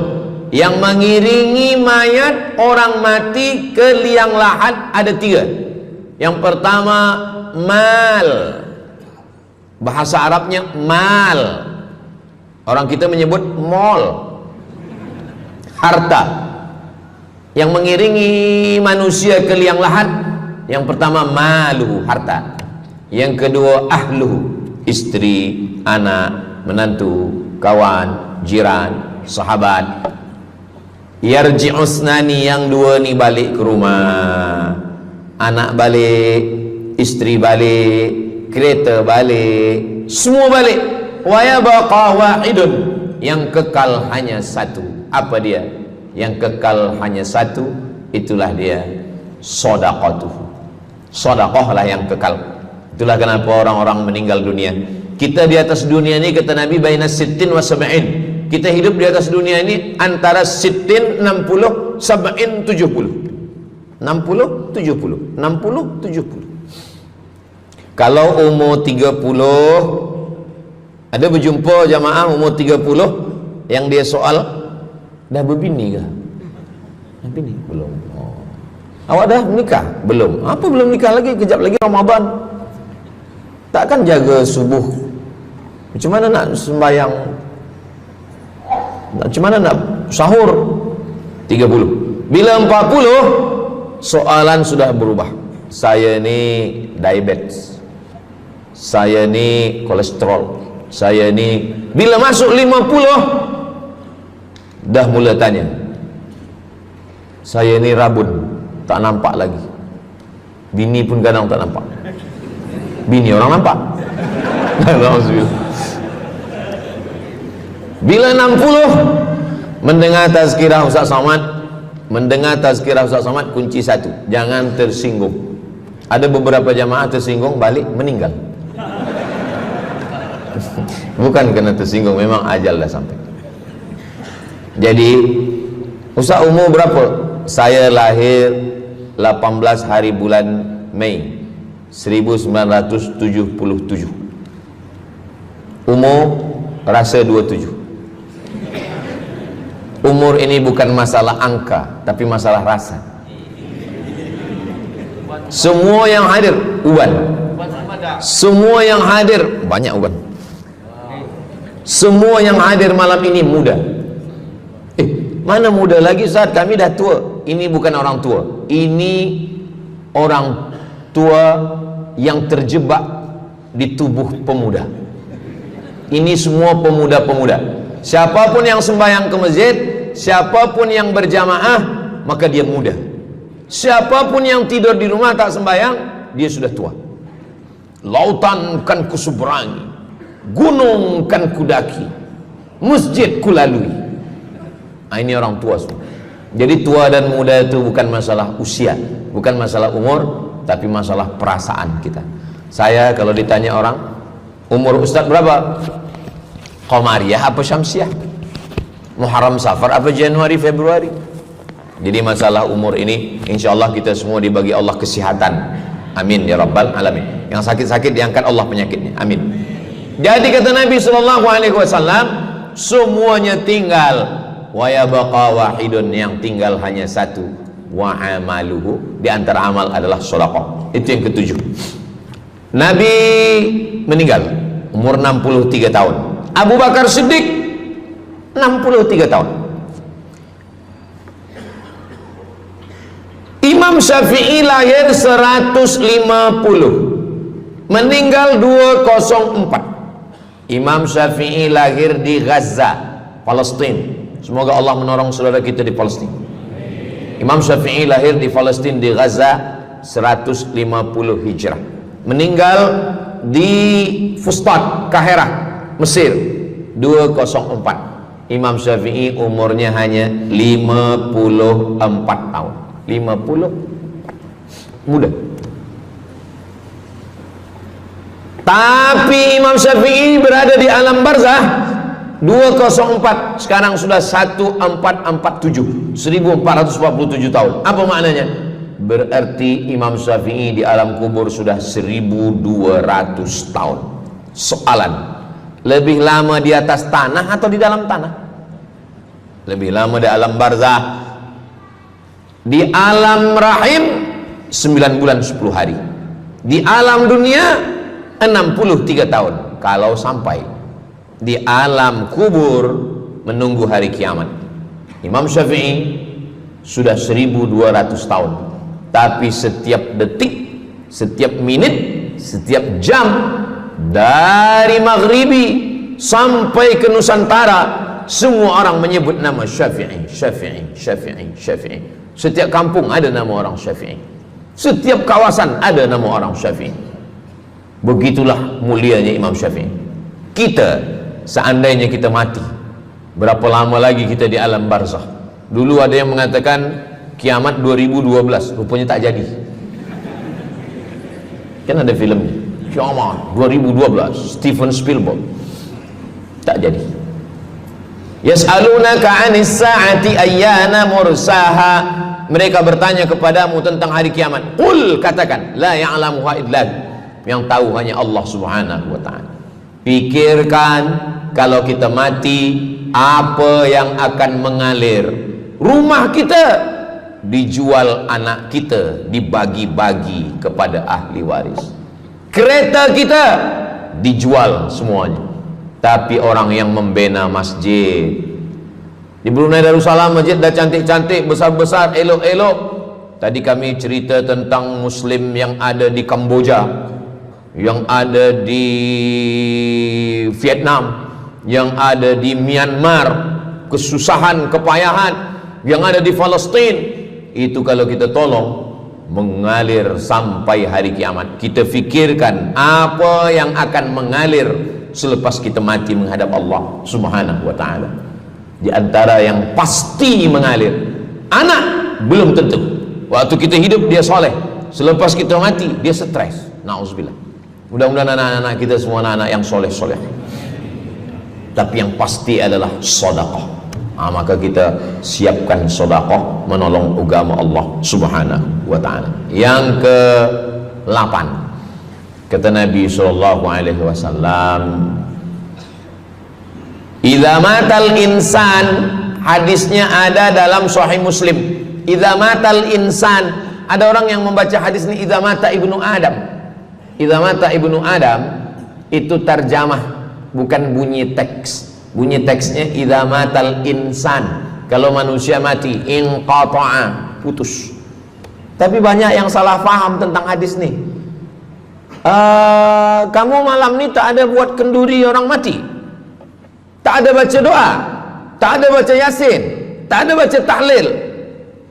yang mengiringi mayat orang mati ke liang lahat ada tiga. Yang pertama, mal, bahasa Arabnya mal, orang kita menyebut mall, harta. Yang mengiringi manusia ke liang lahat, yang pertama malu, harta. Yang kedua ahluhu, istri, anak, menantu, kawan, jiran, sahabat. Yarji'usnani, yang dua ni balik ke rumah, anak balik, istri balik, kereta balik, semua balik. Wa yabqa wahidun, yang kekal hanya satu. Apa dia? Yang kekal hanya satu, itulah dia sedekatuh. Sedekahlah yang kekal. Itulah kenapa orang-orang meninggal dunia. Kita di atas dunia ini, kata Nabi, baina sittin wa sab'in. Kita hidup di atas dunia ini antara sittin, 60, sab'in, 70. 60, 70, 60, 70. Kalau umur 30, ada berjumpa jamaah umur 30 yang dia soal, dah berbini ke? Yang bini belum. Oh. Awak dah menikah? Belum. Apa belum nikah lagi? Kejap lagi Ramadan. Takkan jaga subuh? Macam mana nak sembahyang? Macam mana nak sahur? 30. Bila 40, soalan sudah berubah. Saya ni diabetes, saya ni kolesterol, saya ni. Bila masuk 50, dah mula tanya, saya ni rabun, tak nampak lagi. Bini pun kadang tak nampak. Bini orang nampak. Bila 60, mendengar tazkirah Ustaz Somad, kunci satu, jangan tersinggung. Ada beberapa jamaah tersinggung, balik meninggal. Bukan kena tersinggung, memang ajal dah sampai. Jadi Ustaz umur berapa? Saya lahir 18 hari bulan Mei 1977. Umur rasa 27. Umur ini bukan masalah angka, tapi masalah rasa. Semua yang hadir uban, semua yang hadir banyak uban, semua yang hadir malam ini muda. Mana muda lagi Ustaz? Kami dah tua. Ini bukan orang tua, ini orang tua yang terjebak di tubuh pemuda. Ini semua pemuda-pemuda. Siapapun yang sembahyang ke masjid, siapapun yang berjamaah, maka dia muda. Siapapun yang tidur di rumah tak sembahyang, dia sudah tua. Lautan kan kuseberangi, gunung kan kudaki, masjid kulalui. Ini orang tua semua. Jadi tua dan muda itu bukan masalah usia, bukan masalah umur, tapi masalah perasaan kita. Saya kalau ditanya orang, umur Ustaz berapa? Qamariyah apa Syamsiah? Muharram Safar apa Januari Februari? Jadi masalah umur ini insyaallah kita semua dibagi Allah kesihatan. Amin ya rabbal alamin. Yang sakit-sakit diangkat Allah penyakitnya. Amin. Jadi kata Nabi sallallahu alaihi wasallam, semuanya tinggal, wa yabqa wahidun, yang tinggal hanya satu, wa amaluhu, di antara amal adalah sedekah. Itu yang ketujuh. Nabi meninggal umur 63 tahun. Abu Bakar Siddiq 63 tahun. Imam Syafi'i lahir 150, meninggal 204. Imam Syafi'i lahir di Gaza, Palestina. Semoga Allah menolong saudara kita di Palestina. Imam Syafi'i lahir di Palestina, di Gaza 150 Hijrah. Meninggal di Fustat, Kahirah, Mesir 204. Imam Syafi'i umurnya hanya 54 tahun. 50, muda. Tapi Imam Syafi'i berada di alam barzah 204, sekarang sudah 1447, 1447 tahun. Apa maknanya? Berarti Imam Syafi'i di alam kubur sudah 1200 tahun. Soalan, lebih lama di atas tanah atau di dalam tanah? Lebih lama di alam barzah. Di alam rahim 9 bulan 10 hari. Di alam dunia 63 tahun. Kalau sampai di alam kubur menunggu hari kiamat. Imam Syafi'i sudah 1200 tahun. Tapi setiap detik, setiap menit, setiap jam, dari maghribi sampai ke Nusantara, semua orang menyebut nama Syafi'i, Syafi'i, Syafi'i, Syafi'i. Setiap kampung ada nama orang Syafi'i, setiap kawasan ada nama orang Syafi'i. Begitulah mulianya Imam Syafi'i. Kita, seandainya kita mati, berapa lama lagi kita di alam barzakh? Dulu ada yang mengatakan kiamat 2012, rupanya tak jadi. Kan ada filmnya, kiamat 2012, Steven Spielberg. Tak jadi. Yas'alunaka 'anis sa'ati ayyana mursaha. Mereka bertanya kepadamu tentang hari kiamat. Qul, katakan, la ya'lamuha illa hu. Yang tahu hanya Allah Subhanahu wa ta'ala. Pikirkan, kalau kita mati, apa yang akan mengalir? Rumah kita dijual anak kita, dibagi-bagi kepada ahli waris. Kereta kita dijual semuanya. Tapi orang yang membina masjid di Brunei Darussalam, masjid dah cantik-cantik, besar-besar, elok-elok. Tadi kami cerita tentang Muslim yang ada di Kamboja, yang ada di Vietnam, yang ada di Myanmar, kesusahan, kepayahan, yang ada di Palestin. Itu kalau kita tolong, mengalir sampai hari kiamat. Kita fikirkan apa yang akan mengalir selepas kita mati menghadap Allah Subhanahu wa ta'ala. Di antara yang pasti mengalir, anak belum tentu. Waktu kita hidup dia soleh, selepas kita mati dia stres. Na'udzubillah. Mudah-mudahan anak-anak kita semua anak-anak yang soleh-soleh. Tapi yang pasti adalah sedekah. Maka kita siapkan sedekah menolong agama Allah Subhanahu wa ta'ala. Yang ke-8, kata Nabi sallallahu alaihi wasallam, idza matal insan, hadisnya ada dalam Sahih Muslim. Idza matal insan, ada orang yang membaca hadis ini idza mata ibnu Adam. Idza mata ibnu Adam itu tarjamah, bukan bunyi teks. Bunyi teksnya idza matal insan, kalau manusia mati, inqata'a, putus. Tapi banyak yang salah faham tentang hadis nih. Kamu malam ni tak ada buat kenduri orang mati, tak ada baca doa, tak ada baca yasin, tak ada baca tahlil.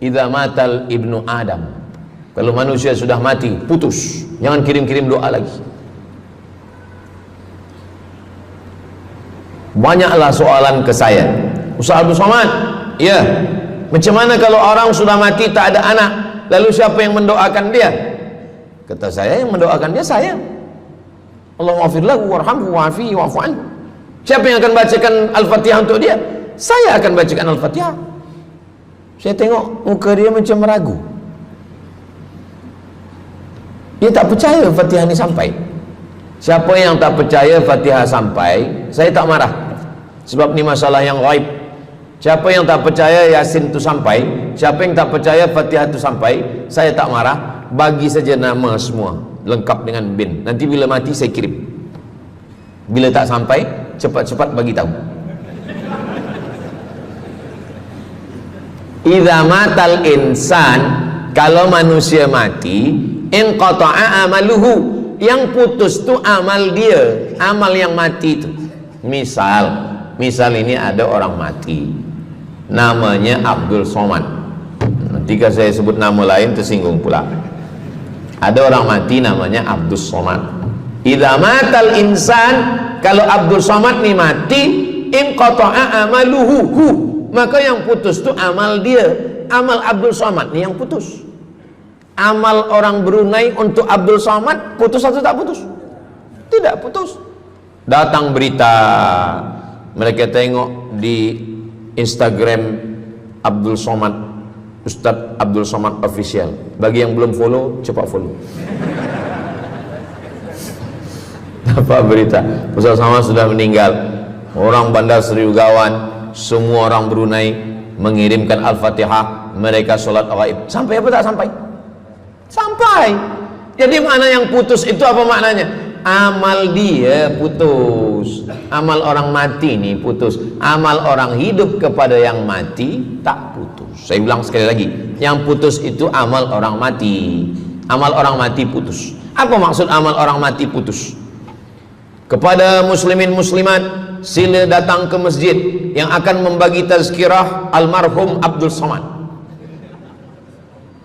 Idza matal ibnu Adam, kalau manusia sudah mati, putus. Jangan kirim-kirim doa lagi. Banyaklah soalan ke saya, Ustaz Abdul Somad, ya, macam mana kalau orang sudah mati tak ada anak, lalu siapa yang mendoakan dia? Kata saya, yang mendoakan dia saya. Allahumma ighfir lahu warhamhu wa'afihi wa'fu anhu. Siapa yang akan bacakan Al-Fatihah untuk dia? Saya akan bacakan Al-Fatihah. Saya tengok muka dia macam ragu, dia tak percaya Fatihah ini sampai. Siapa yang tak percaya Fatihah sampai, saya tak marah, sebab ni masalah yang gaib. Siapa yang tak percaya Yasin itu sampai, siapa yang tak percaya Fatihah itu sampai, saya tak marah. Bagi saja nama semua lengkap dengan bin. Nanti bila mati saya kirim. Bila tak sampai, cepat-cepat bagi tahu. Idza matal insan, kalau manusia mati, inqata'a amaluhu, yang putus tu amal dia, amal yang mati itu. Misal ini ada orang mati, namanya Abdul Somad. Ketika saya sebut nama lain tersinggung pula. Ada orang mati namanya Abdul Somad. Idza matal insan, kalau Abdul Somad ni mati, inqata'a amaluhu, maka yang putus tu amal dia, amal Abdul Somad ni yang putus. Amal orang Brunei untuk Abdul Somad putus atau tak putus? Tidak putus. Datang berita, mereka tengok di Instagram Abdul Somad, Ustadz Abdul Somad Official. Bagi yang belum follow, cepat follow. Apa berita? Ustadz Somad sudah meninggal. Orang Bandar Seri Begawan, semua orang Brunei mengirimkan Al-Fatihah, mereka sholat gaib. Sampai apa tak sampai? Sampai. Jadi mana yang putus itu apa maknanya? Amal dia putus, amal orang mati nih putus, amal orang hidup kepada yang mati tak putus. Saya ulang sekali lagi, yang putus itu amal orang mati, amal orang mati putus. Apa maksud amal orang mati putus? Kepada muslimin muslimat, sila datang ke masjid yang akan membagi tazkirah almarhum Abdul Somad.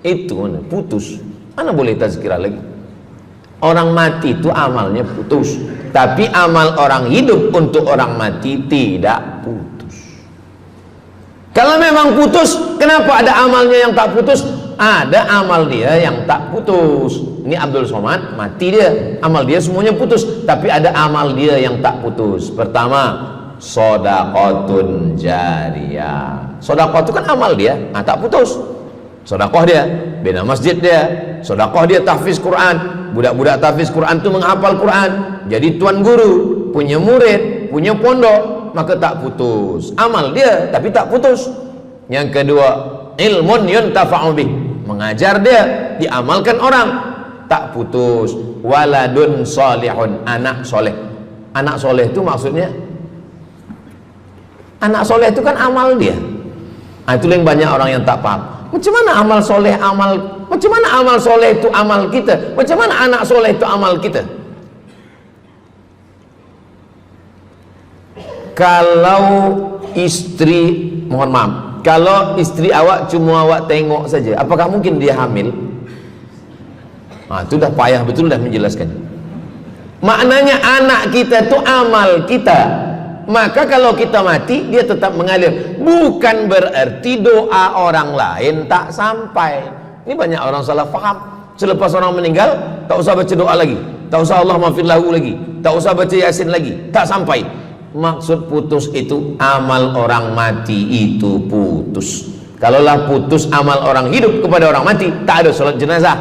Itu mana putus, mana boleh tazkirah lagi. Orang mati itu amalnya putus, tapi amal orang hidup untuk orang mati tidak putus. Kalau memang putus, kenapa ada amalnya yang tak putus? Ada amal dia yang tak putus. Ini Abdul Somad mati dia, amal dia semuanya putus, tapi ada amal dia yang tak putus. Pertama, shadaqatun jariyah. Sedekah itu kan amal dia, tak putus. Sedekah dia bina masjid dia, sedekah dia tahfiz Quran. Budak-budak tahfiz Quran itu menghafal Quran, jadi tuan guru, punya murid, punya pondok, maka tak putus. Amal dia tapi tak putus. Yang kedua, ilmun yuntafa'u bih, mengajar dia, diamalkan orang, tak putus. Waladun solihun, anak soleh. Anak soleh itu maksudnya, anak soleh itu kan amal dia. Nah, itu yang banyak orang yang tak paham. Macam mana amal soleh, macam mana amal soleh itu amal kita? Macam mana anak soleh itu amal kita? Kalau istri, mohon maaf, kalau istri awak cuma awak tengok saja, apakah mungkin dia hamil? Nah, itu dah payah betul dah menjelaskan. Maknanya anak kita itu amal kita. Maka kalau kita mati, dia tetap mengalir. Bukan berarti doa orang lain tak sampai. Ini banyak orang salah faham. Selepas orang meninggal, tak usah baca doa lagi, tak usah Allah maafir lahu lagi, tak usah baca Yasin lagi, tak sampai. Maksud putus itu amal orang mati itu putus. Kalaulah putus amal orang hidup kepada orang mati, tak ada sholat jenazah.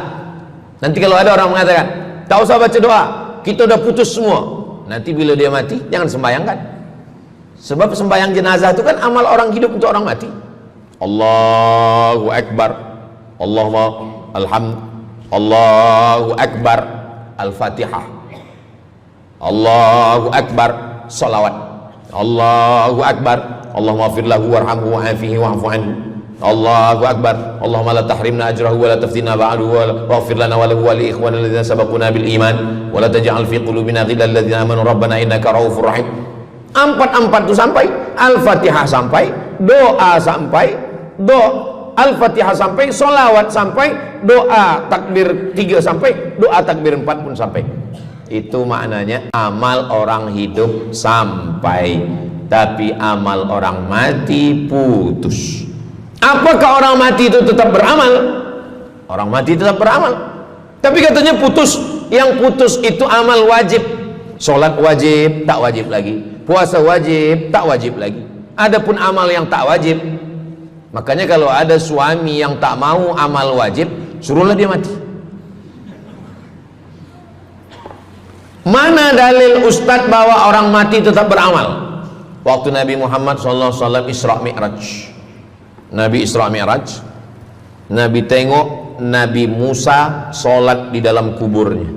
Nanti kalau ada orang mengatakan, tak usah baca doa, kita udah putus semua, nanti bila dia mati, jangan sembayangkan. Sebab sembahyang jenazah itu kan amal orang hidup untuk orang mati. Allahu Akbar, Allahumma alhamd, Allahu Akbar, Al-Fatihah, Allahu Akbar, salawat, Allahu Akbar, Allahumma maghfir lahu warhamhu wa'afihi wa'fu anhu, Allahu Akbar, Allahumma la tahrimna ajrahu wa la taftina ba'dahu wa waghfir lana wa lahu wa li ikhwana alladhina sabaquna bil iman wa la taj'al fi qulubina ghillan lil ladzina amanu rabbana innaka ra'ufur rahim. Empat itu sampai, Al-Fatihah sampai, doa sampai, Al-Fatihah sampai, solawat sampai, doa takbir 3 sampai, doa takbir 4 pun sampai. Itu maknanya amal orang hidup sampai, tapi amal orang mati putus. Apakah orang mati itu tetap beramal? Orang mati tetap beramal, tapi katanya putus. Yang putus itu amal wajib. Sholat wajib, tak wajib lagi. Puasa wajib, tak wajib lagi. Adapun amal yang tak wajib, makanya kalau ada suami yang tak mau amal wajib, suruhlah dia mati. Mana dalil ustadz bahwa orang mati tetap beramal? Waktu Nabi Muhammad SAW Isra Mi'raj, Nabi Isra Mi'raj, Nabi tengok Nabi Musa sholat di dalam kuburnya,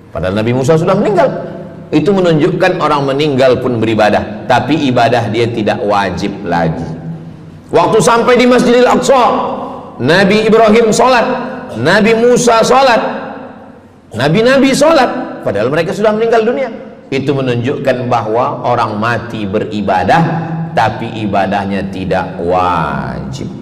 padahal Nabi Musa sudah meninggal. Itu menunjukkan orang meninggal pun beribadah, tapi ibadah dia tidak wajib lagi. Waktu sampai di Masjidil Aqsa, Nabi Ibrahim sholat, Nabi Musa sholat, Nabi-Nabi sholat, padahal mereka sudah meninggal dunia. Itu menunjukkan bahwa orang mati beribadah, tapi ibadahnya tidak wajib.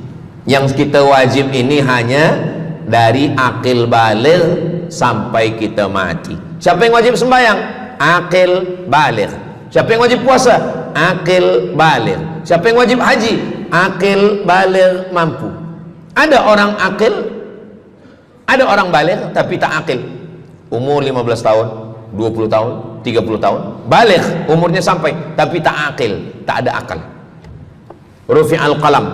Yang kita wajib ini hanya dari akil baligh sampai kita mati. Siapa yang wajib sembahyang? Akil baligh. Siapa yang wajib puasa? Akil baligh. Siapa yang wajib haji? Akil baligh mampu. Ada orang akil, ada orang baligh tapi tak akil. Umur 15 tahun, 20 tahun, 30 tahun, baligh umurnya sampai tapi tak akil, tak ada akal. Rufi'al qalam,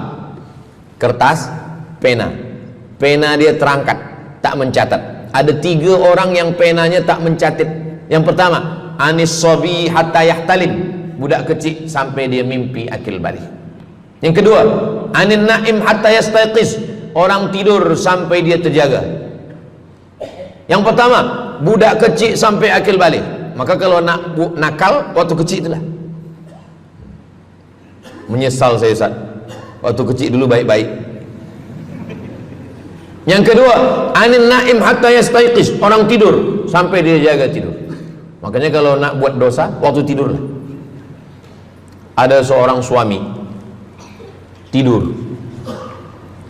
kertas, pena. Pena dia terangkat, tak mencatat. Ada 3 orang yang penanya tak mencatat. Yang pertama, anis sobi hatta yahtalim, budak kecil sampai dia mimpi akil balik. Yang kedua, anin naim hatta yastayqiz, orang tidur sampai dia terjaga. Yang pertama, budak kecil sampai akil balik. Maka kalau nak nakal waktu kecil itulah. Menyesal saya Ustaz, waktu kecil dulu baik-baik. Yang kedua, anin naim hatta yastayqiz, orang tidur sampai dia jaga tidur. Makanya kalau nak buat dosa waktu tidur. Ada seorang suami tidur,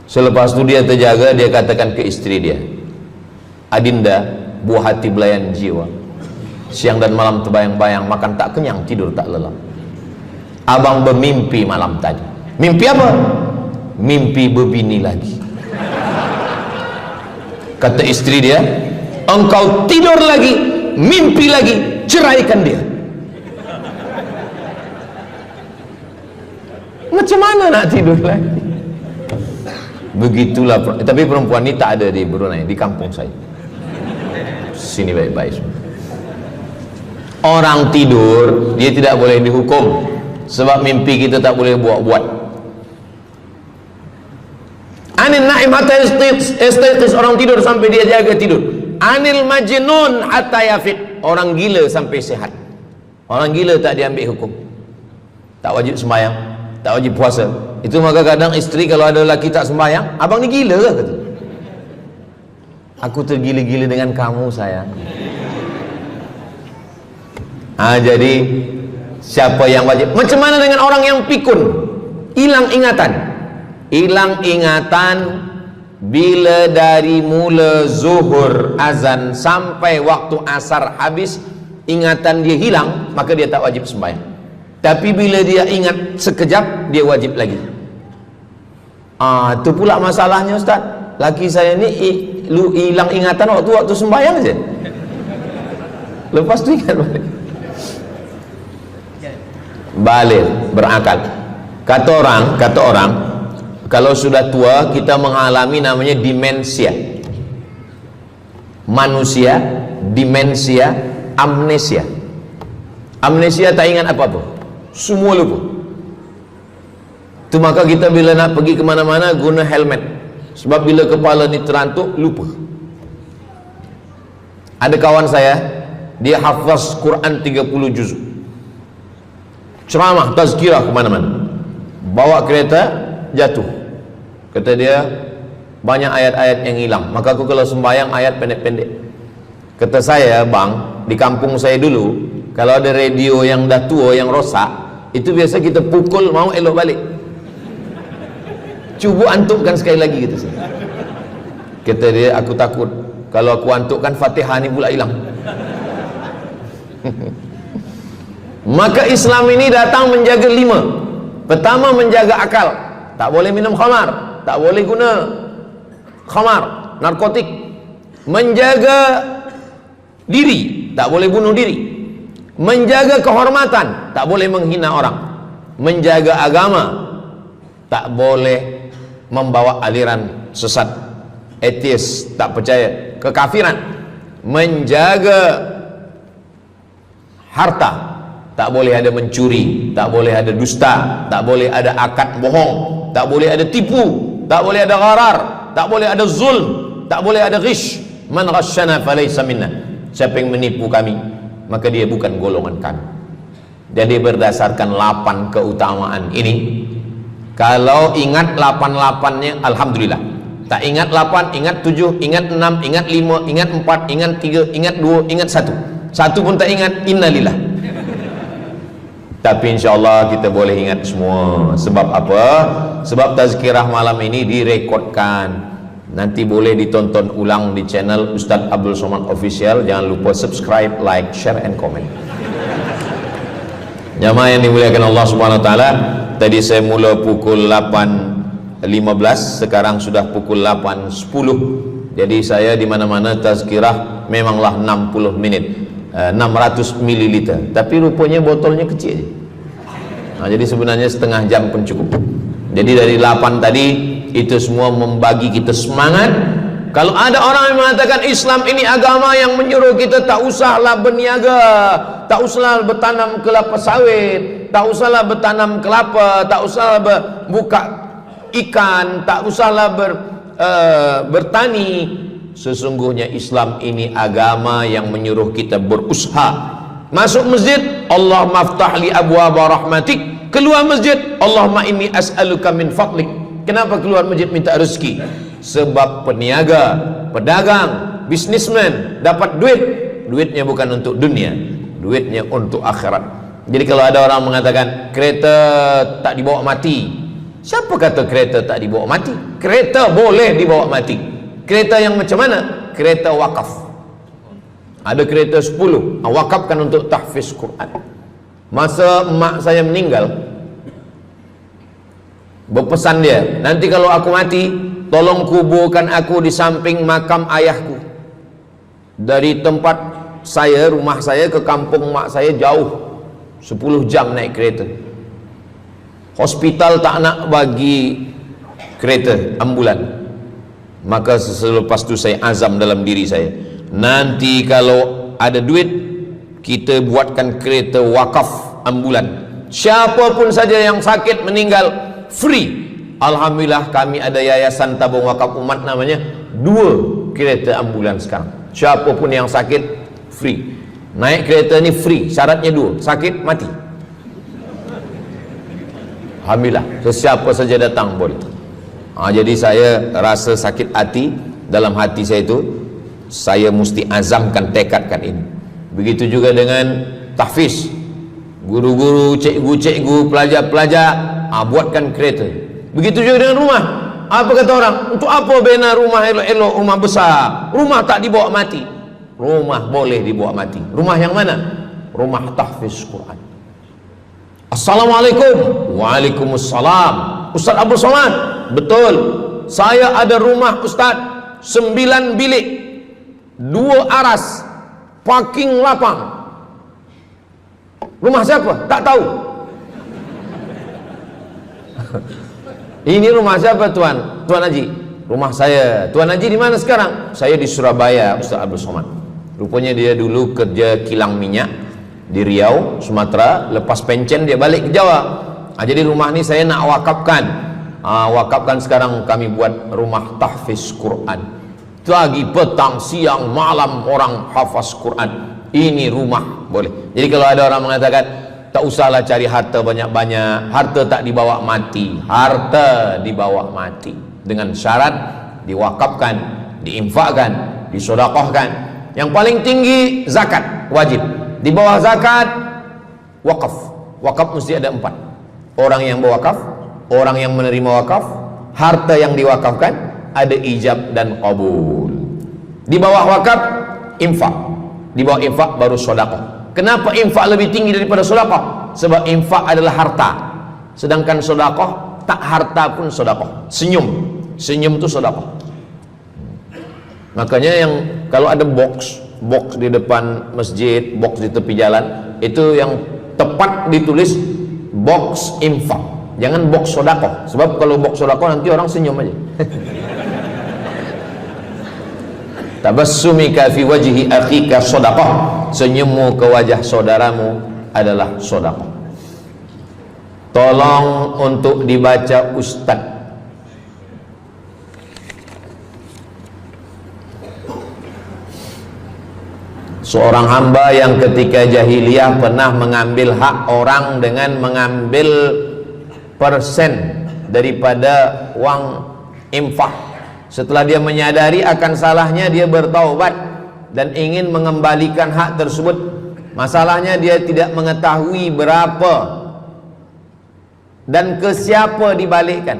selepas itu dia terjaga, dia katakan ke istri dia, Adinda, buah hati belayan jiwa, siang dan malam terbayang-bayang, makan tak kenyang, tidur tak lelap. Abang bermimpi malam tadi. Mimpi apa? Mimpi berbini lagi. Kata istri dia, engkau tidur lagi, mimpi lagi, ceraikan dia. Macam mana nak tidur lagi? Begitulah. Tapi perempuan ini tak ada di Brunei, di kampung saya. Sini baik-baik. Orang tidur dia tidak boleh dihukum, sebab mimpi kita tak boleh buat-buat. Anil naim hatta yastayqis, orang tidur sampai dia jaga tidur. Anil majnun hatta yafiq, orang gila sampai sehat. Orang gila tak diambil hukum, tak wajib sembahyang, tak wajib puasa. Itu maka kadang isteri kalau ada lelaki tak sembahyang, abang ni gila ke? Kata, aku tergila-gila dengan kamu sayang. Jadi siapa yang wajib? Macam mana dengan orang yang pikun, hilang ingatan? Hilang ingatan bila dari mula zuhur azan sampai waktu asar habis, ingatan dia hilang, maka dia tak wajib sembahyang. Tapi bila dia ingat sekejap, dia wajib lagi. Itu pula masalahnya Ustaz. Laki saya ni hilang ingatan waktu sembahyang aja. Lepas tu ingat balik berakal. Kata orang kalau sudah tua kita mengalami namanya demensia. Manusia demensia, amnesia. Amnesia tak ingat apa-apa, semua lupa. Itu maka kita bila nak pergi kemana-mana guna helmet, sebab bila kepala ni terantuk lupa. Ada kawan saya, dia hafaz Quran 30 juzuk, ceramah tazkirah kemana-mana, bawa kereta jatuh. Kata dia banyak ayat-ayat yang hilang, maka aku kalau sembahyang ayat pendek-pendek. Kata saya, bang, di kampung saya dulu kalau ada radio yang dah tua yang rosak, itu biasa kita pukul mau elok balik. Cuba antukkan sekali lagi, kata saya. Kata dia, aku takut kalau aku antukkan Fatihah ni pula hilang. Maka Islam ini datang menjaga 5. Pertama, menjaga akal. Tak boleh minum khamar, tak boleh guna khamar, narkotik. Menjaga diri, tak boleh bunuh diri. Menjaga kehormatan, tak boleh menghina orang. Menjaga agama, tak boleh membawa aliran sesat, ateis, tak percaya, kekafiran. Menjaga harta, tak boleh ada mencuri, tak boleh ada dusta, tak boleh ada akad bohong, tak boleh ada tipu, tak boleh ada gharar, tak boleh ada zulm, tak boleh ada ghish. Man ghasyana falaysa minna, siapa yang menipu kami maka dia bukan golongan kami. Jadi berdasarkan 8 keutamaan ini, kalau ingat 8-8-nya alhamdulillah. Tak ingat 8, ingat 7, ingat 6, ingat 5, ingat 4, ingat 3, ingat 2, ingat 1. Satu pun tak ingat, innalillah. Tapi insyaAllah kita boleh ingat semua. Sebab apa? Sebab tazkirah malam ini direkodkan. Nanti boleh ditonton ulang di channel Ustaz Abdul Somad Official. Jangan lupa subscribe, like, share, and comment. Jamaah yang dimuliakan Allah Subhanahu Wa Taala, tadi saya mula pukul 8.15, sekarang sudah pukul 8.10. Jadi saya di mana-mana tazkirah memanglah 60 menit, 600 ml. Tapi rupanya botolnya kecil. Jadi sebenarnya setengah jam pun cukup. Jadi dari 8 tadi itu semua membagi kita semangat. Kalau ada orang yang mengatakan Islam ini agama yang menyuruh kita tak usahlah berniaga, tak usahlah bertanam kelapa sawit, tak usahlah bertanam kelapa, tak usahlah buka ikan, tak usahlah bertani. Sesungguhnya Islam ini agama yang menyuruh kita berusaha. Masuk masjid, Allah maftah li abwaba rahmatik. Keluar masjid, Allahumma inni as'aluka min fadlik. Kenapa keluar masjid minta rezeki? Sebab peniaga, pedagang, bisnismen dapat duit. Duitnya bukan untuk dunia, duitnya untuk akhirat. Jadi kalau ada orang mengatakan kereta tak dibawa mati, siapa kata kereta tak dibawa mati? Kereta boleh dibawa mati. Kereta yang macam mana? Kereta wakaf. Ada kereta 10, wakafkan untuk tahfiz Quran. Masa mak saya meninggal, berpesan dia, nanti kalau aku mati, tolong kuburkan aku di samping makam ayahku. Dari tempat saya, rumah saya ke kampung mak saya jauh, 10 jam naik kereta. Hospital tak nak bagi kereta ambulan. Maka selepas itu saya azam dalam diri saya, nanti kalau ada duit, kita buatkan kereta wakaf ambulan. Siapapun saja yang sakit meninggal, free, Alhamdulillah kami ada yayasan tabung wakaf umat namanya, 2 kereta ambulans sekarang. Siapapun yang sakit free. Naik kereta ni free, syaratnya 2, sakit mati. Alhamdulillah, sesiapa saja datang boleh. Jadi saya rasa sakit hati, dalam hati saya itu saya mesti azamkan, tekadkan ini. Begitu juga dengan tahfiz, guru-guru, cikgu-cikgu, pelajar-pelajar, buatkan kereta. Begitu juga dengan rumah. Apa kata orang? Untuk apa bina rumah elok-elok, rumah besar? Rumah tak dibawa mati. Rumah boleh dibawa mati. Rumah yang mana? Rumah tahfiz Quran. Assalamualaikum. Waalaikumsalam. Ustaz Abdul Somad. Betul, saya ada rumah Ustaz, 9 bilik, 2 aras, parking lapang. Rumah siapa? Tak tahu. Ini rumah siapa Tuan? Tuan Haji. Rumah saya. Tuan Haji di mana sekarang? Saya di Surabaya, Ustaz Abdul Somad. Rupanya dia dulu kerja kilang minyak di Riau, Sumatera. Lepas pencen dia balik ke Jawa. Jadi rumah ni saya nak wakafkan. Wakafkan sekarang kami buat rumah tahfiz Quran. Pagi, petang, siang, malam orang hafaz Quran. Ini rumah boleh. Jadi kalau ada orang mengatakan tak usahlah cari harta banyak-banyak, harta tak dibawa mati. Harta dibawa mati dengan syarat diwakafkan, diinfakkan, disedekahkan. Yang paling tinggi zakat wajib. Di bawah zakat wakaf. Wakaf mesti ada 4. Orang yang berwakaf, orang yang menerima wakaf, harta yang diwakafkan, ada ijab dan qabul. Di bawah wakaf infak. Di bawah infak baru sedekah. Kenapa infak lebih tinggi daripada sedekah? Sebab infak adalah harta, sedangkan sedekah tak harta pun sedekah. Senyum itu sedekah. Makanya yang kalau ada box di depan masjid, box di tepi jalan, itu yang tepat ditulis box infak, jangan box sedekah. Sebab kalau box sedekah nanti orang senyum aja. Tabassumika fi wajhi akhika sedekah. Senyummu ke wajah saudaramu adalah sedekah. Tolong untuk dibaca Ustaz. Seorang hamba yang ketika jahiliyah pernah mengambil hak orang dengan mengambil persen daripada uang infak. Setelah dia menyadari akan salahnya, dia bertaubat dan ingin mengembalikan hak tersebut. Masalahnya dia tidak mengetahui berapa dan ke siapa dibalikkan.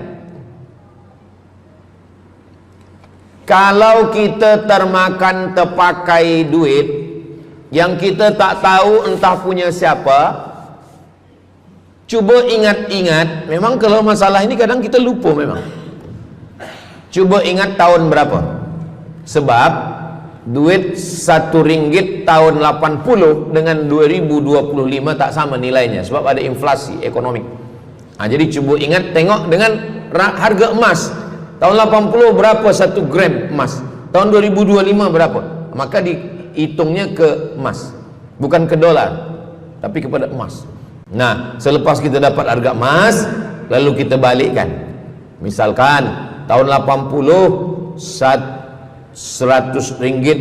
Kalau kita termakan terpakai duit yang kita tak tahu entah punya siapa, cuba ingat-ingat. Memang kalau masalah ini kadang kita lupa memang. Coba ingat tahun berapa. Sebab duit RM1 tahun 80 dengan 2025 tak sama nilainya, sebab ada inflasi ekonomi. Jadi coba ingat, tengok dengan harga emas. Tahun 80 berapa 1 gram emas, tahun 2025 berapa. Maka dihitungnya ke emas, bukan ke dolar, tapi kepada emas. Nah, selepas kita dapat harga emas, lalu kita balikkan. Misalkan tahun 80 100 ringgit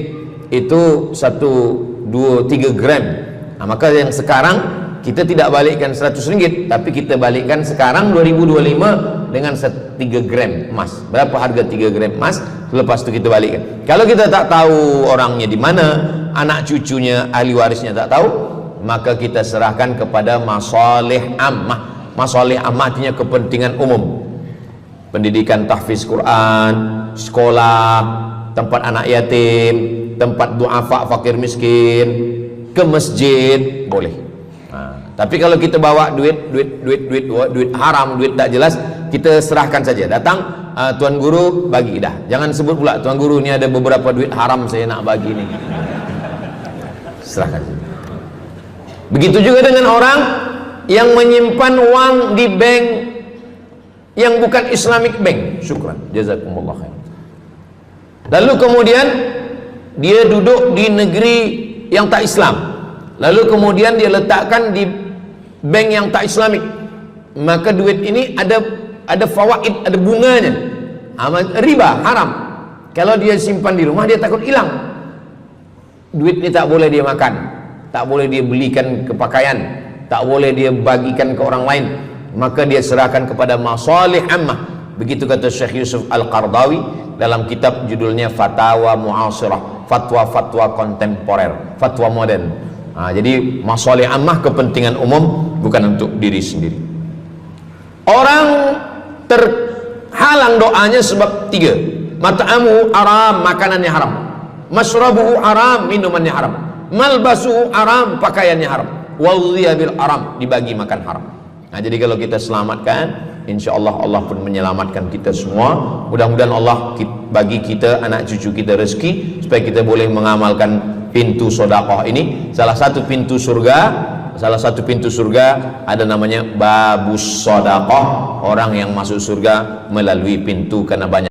itu 1, 2, 3 gram. Maka yang sekarang kita tidak balikkan 100 ringgit, tapi kita balikkan sekarang 2025 dengan 3 gram emas. Berapa harga 3 gram emas? Lepas itu kita balikkan. Kalau kita tak tahu orangnya di mana, anak cucunya, ahli warisnya tak tahu, maka kita serahkan kepada masalih ammah. Masalih ammah artinya kepentingan umum. Pendidikan tahfiz Quran, sekolah, tempat anak yatim, tempat duafa fakir miskin, ke masjid boleh. Tapi kalau kita bawa duit haram, duit tak jelas, kita serahkan saja. Datang, tuan guru bagi dah. Jangan sebut pula tuan guru ni ada beberapa duit haram saya nak bagi ni. Serahkan. Begitu juga dengan orang yang menyimpan uang di bank yang bukan Islamic bank. Syukran, jazakumullah khair. Lalu kemudian dia duduk di negeri yang tak Islam, lalu kemudian dia letakkan di bank yang tak Islamik. Maka duit ini ada ada fawaid, ada bunganya. Riba haram. Kalau dia simpan di rumah dia takut hilang. Duit ini tak boleh dia makan, tak boleh dia belikan ke pakaian, tak boleh dia bagikan ke orang lain, maka dia serahkan kepada masalih ammah. Begitu kata Syekh Yusuf Al-Qardawi dalam kitab judulnya Fatawa Mu'asirah, fatwa-fatwa kontemporer, fatwa modern. Jadi masalih ammah, kepentingan umum, bukan untuk diri sendiri. Orang terhalang doanya sebab 3. Mat'amu haram, makanannya haram. Masrabuhu haram, minumannya haram. Malbasuhu haram, pakaiannya haram. Wadhiya bil haram, dibagi makan haram. Jadi kalau kita selamatkan, insyaallah Allah pun menyelamatkan kita semua. Mudah-mudahan Allah bagi kita, anak cucu kita rezeki, supaya kita boleh mengamalkan pintu sedekah ini. Salah satu pintu surga ada namanya babus sedekah, orang yang masuk surga melalui pintu, karena banyak